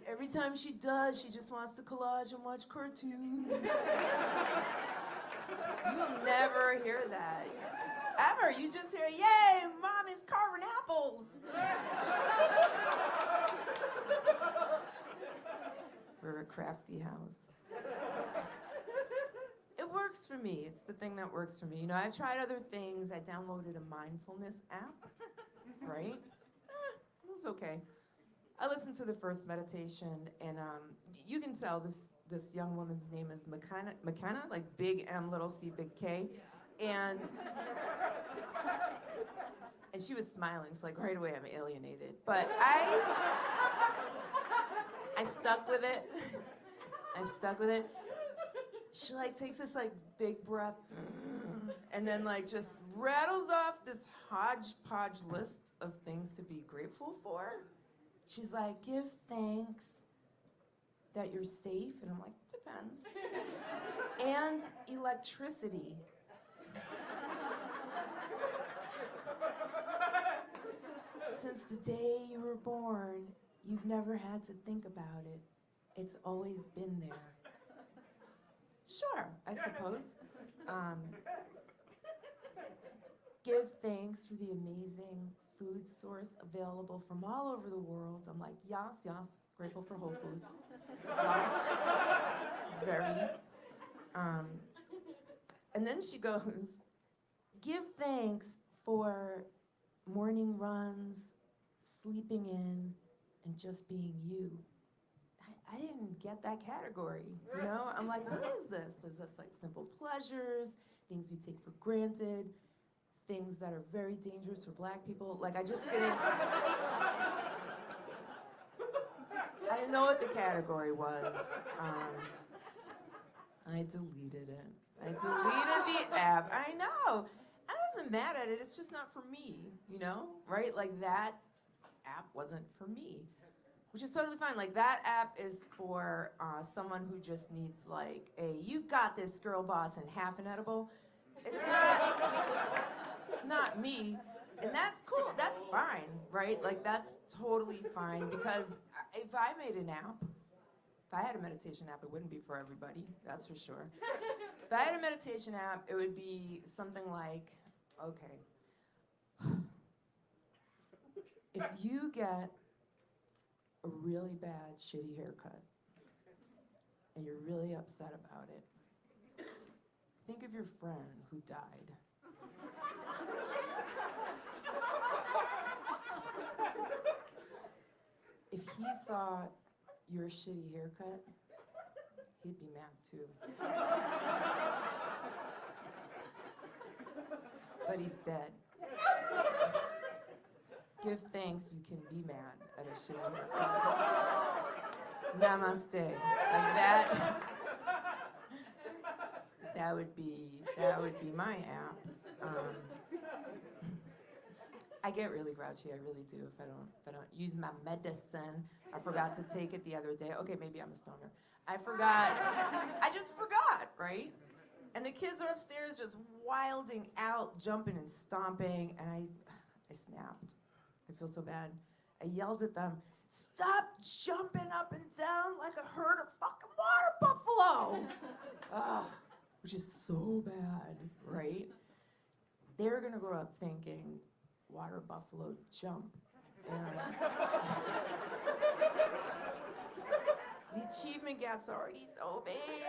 S10: Every time she does, she just wants to collage and watch cartoons. You'll never hear that. Ever. You just hear, yay, mommy's carving apples. We're a crafty house. It works for me. It's the thing that works for me. You know, I've tried other things. I downloaded a mindfulness app, right? It was okay. I listened to the first meditation, and you can tell this young woman's name is McKenna, like big M, little C, big K, and she was smiling, so like right away I'm alienated. But I stuck with it. I stuck with it. She like takes this like big breath, and then like just rattles off this hodgepodge list of things to be grateful for. She's like, give thanks that you're safe. And I'm like, depends. And electricity. Since the day you were born, you've never had to think about it. It's always been there. Sure, I suppose. Give thanks for the amazing food source available from all over the world. I'm like, yes, yes, grateful for Whole Foods. Yes, very. And then she goes, give thanks for morning runs, sleeping in, and just being you. I didn't get that category, you know? I'm like, what is this? Is this like simple pleasures, things we take for granted, things that are very dangerous for Black people? Like, I just didn't, I didn't know what the category was. I deleted it. I deleted the app. I know. I wasn't mad at it. It's just not for me, you know? Right? Like, that app wasn't for me. which is totally fine. Like that app is for someone who just needs like a "you got this, girl boss" and half an edible. It's not me, and that's cool. That's fine, right? Like that's totally fine because if I made an app, if I had a meditation app, it wouldn't be for everybody. That's for sure. If I had a meditation app, it would be something like, okay, if you get a really bad, shitty haircut, and you're really upset about it, think of your friend who died. If he saw your shitty haircut, he'd be mad too. But he's dead. Give thanks you can be mad at a shitty haircut. Namaste. Like that. That would be my app. I get really grouchy, I really do, if I don't use my medicine. I forgot to take it the other day. Okay, maybe I'm a stoner. I just forgot, right? And the kids are upstairs just wilding out, jumping and stomping, and I snapped. I feel so bad. I yelled at them, "Stop jumping up and down like a herd of fucking water buffalo!" Which is so bad, right? They're gonna grow up thinking, water buffalo jump. And the achievement gap's already so big.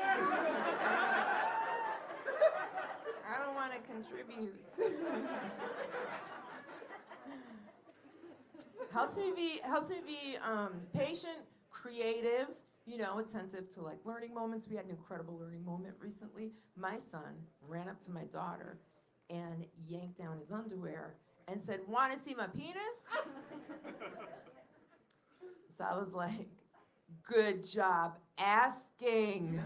S10: I don't want to contribute. helps me be patient, creative, attentive to like learning moments. We had an incredible learning moment recently. My son ran up to my daughter and yanked down his underwear and said, "Want to see my penis?" So I was like, "Good job asking."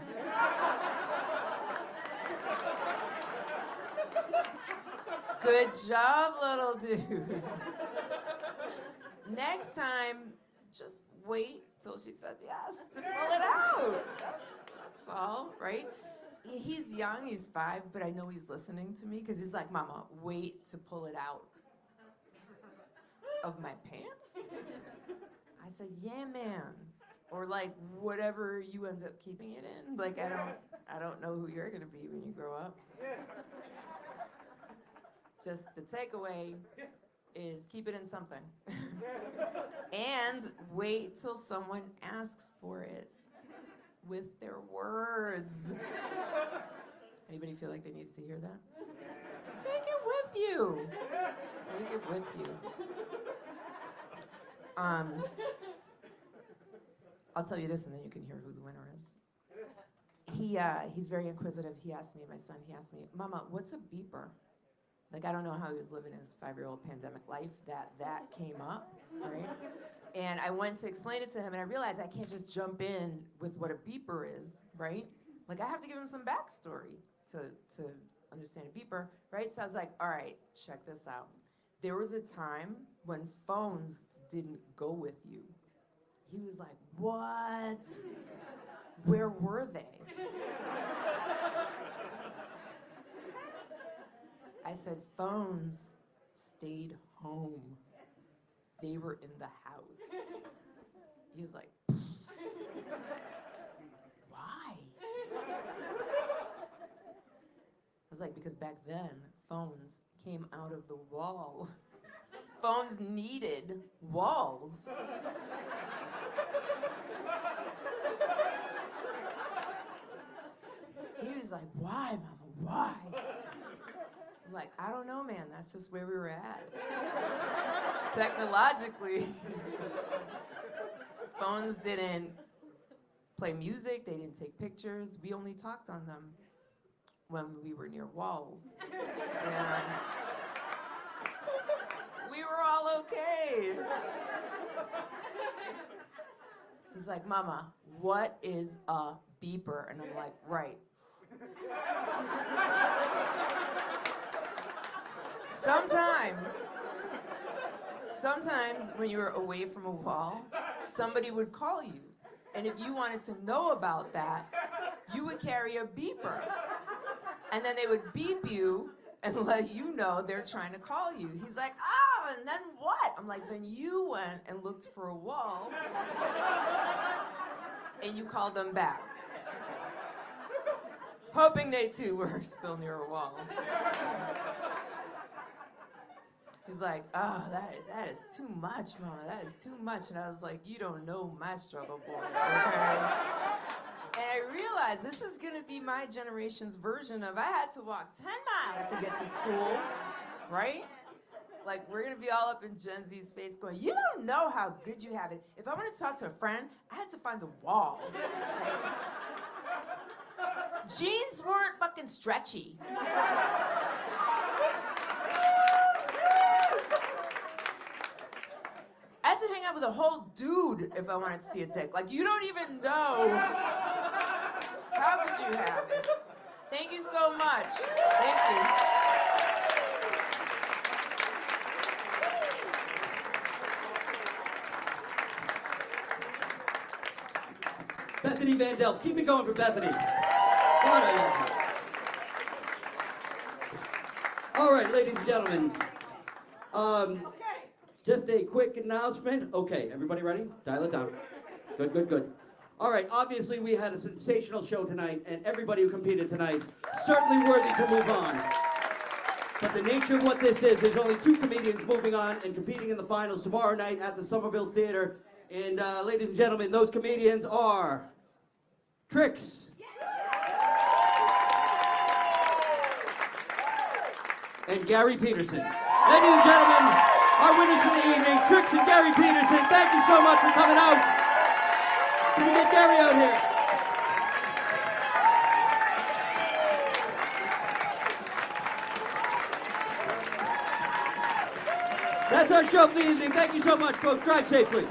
S10: Good job, little dude. Next time, just wait till she says yes to pull it out. That's all, right? He's young, he's 5, but I know he's listening to me because he's like, "Mama, wait to pull it out of my pants?" I said, "Yeah, man." Or like whatever you end up keeping it in. Like I don't know who you're gonna be when you grow up. Just the takeaway is keep it in something. And wait till someone asks for it with their words. Anybody feel like they needed to hear that? Take it with you. Take it with you. I'll tell you this and then you can hear who the winner is. He's very inquisitive. My son asked me, "Mama, what's a beeper?" Like, I don't know how he was living his 5-year-old pandemic life that came up, right? And I went to explain it to him and I realized I can't just jump in with what a beeper is, right? Like, I have to give him some backstory to understand a beeper, right? So I was like, all right, check this out. There was a time when phones didn't go with you. He was like, "What? Where were they?" I said, "Phones stayed home. They were in the house." He was like, "Why?" I was like, "Because back then, phones came out of the wall. Phones needed walls." He was like, "Why, Mama, why?" I'm like, "I don't know, man. That's just where we were at. Technologically, phones didn't play music. They didn't take pictures. We only talked on them when we were near walls. And we were all okay." He's like, "Mama, what is a beeper?" And I'm like, "Right." Sometimes when you were away from a wall, somebody would call you. And if you wanted to know about that, you would carry a beeper. And then they would beep you and let you know they're trying to call you. He's like, oh, and then what? I'm like, then you went and looked for a wall and you called them back. Hoping they too were still near a wall. He's like, oh, that is too much, Mama. That is too much. And I was like, you don't know my struggle, boy. Okay? And I realized this is going to be my generation's version of I had to walk 10 miles to get to school, right? Like, we're going to be all up in Gen Z's face going, you don't know how good you have it. If I wanted to talk to a friend, I had to find a wall. Jeans weren't fucking stretchy. I had to hang out with a whole dude if I wanted to see a dick. Like, you don't even know. How could you have it? Thank you so much. Thank you.
S2: Bethany Van Delff. Keep it going for Bethany. Come on, Bethany. All right, ladies and gentlemen. Just a quick announcement. Okay, everybody ready? Dial it down. Good, good, good. All right, obviously we had a sensational show tonight, and everybody who competed tonight, certainly worthy to move on. But the nature of what this is, there's only 2 comedians moving on and competing in the finals tomorrow night at the Somerville Theater. And ladies and gentlemen, those comedians are Trix. And Gary Peterson. Ladies and gentlemen, our winners for the evening, Trix and Gary Peterson. Thank you so much for coming out. Can we get Gary out here? That's our show for the evening. Thank you so much, folks. Drive safely.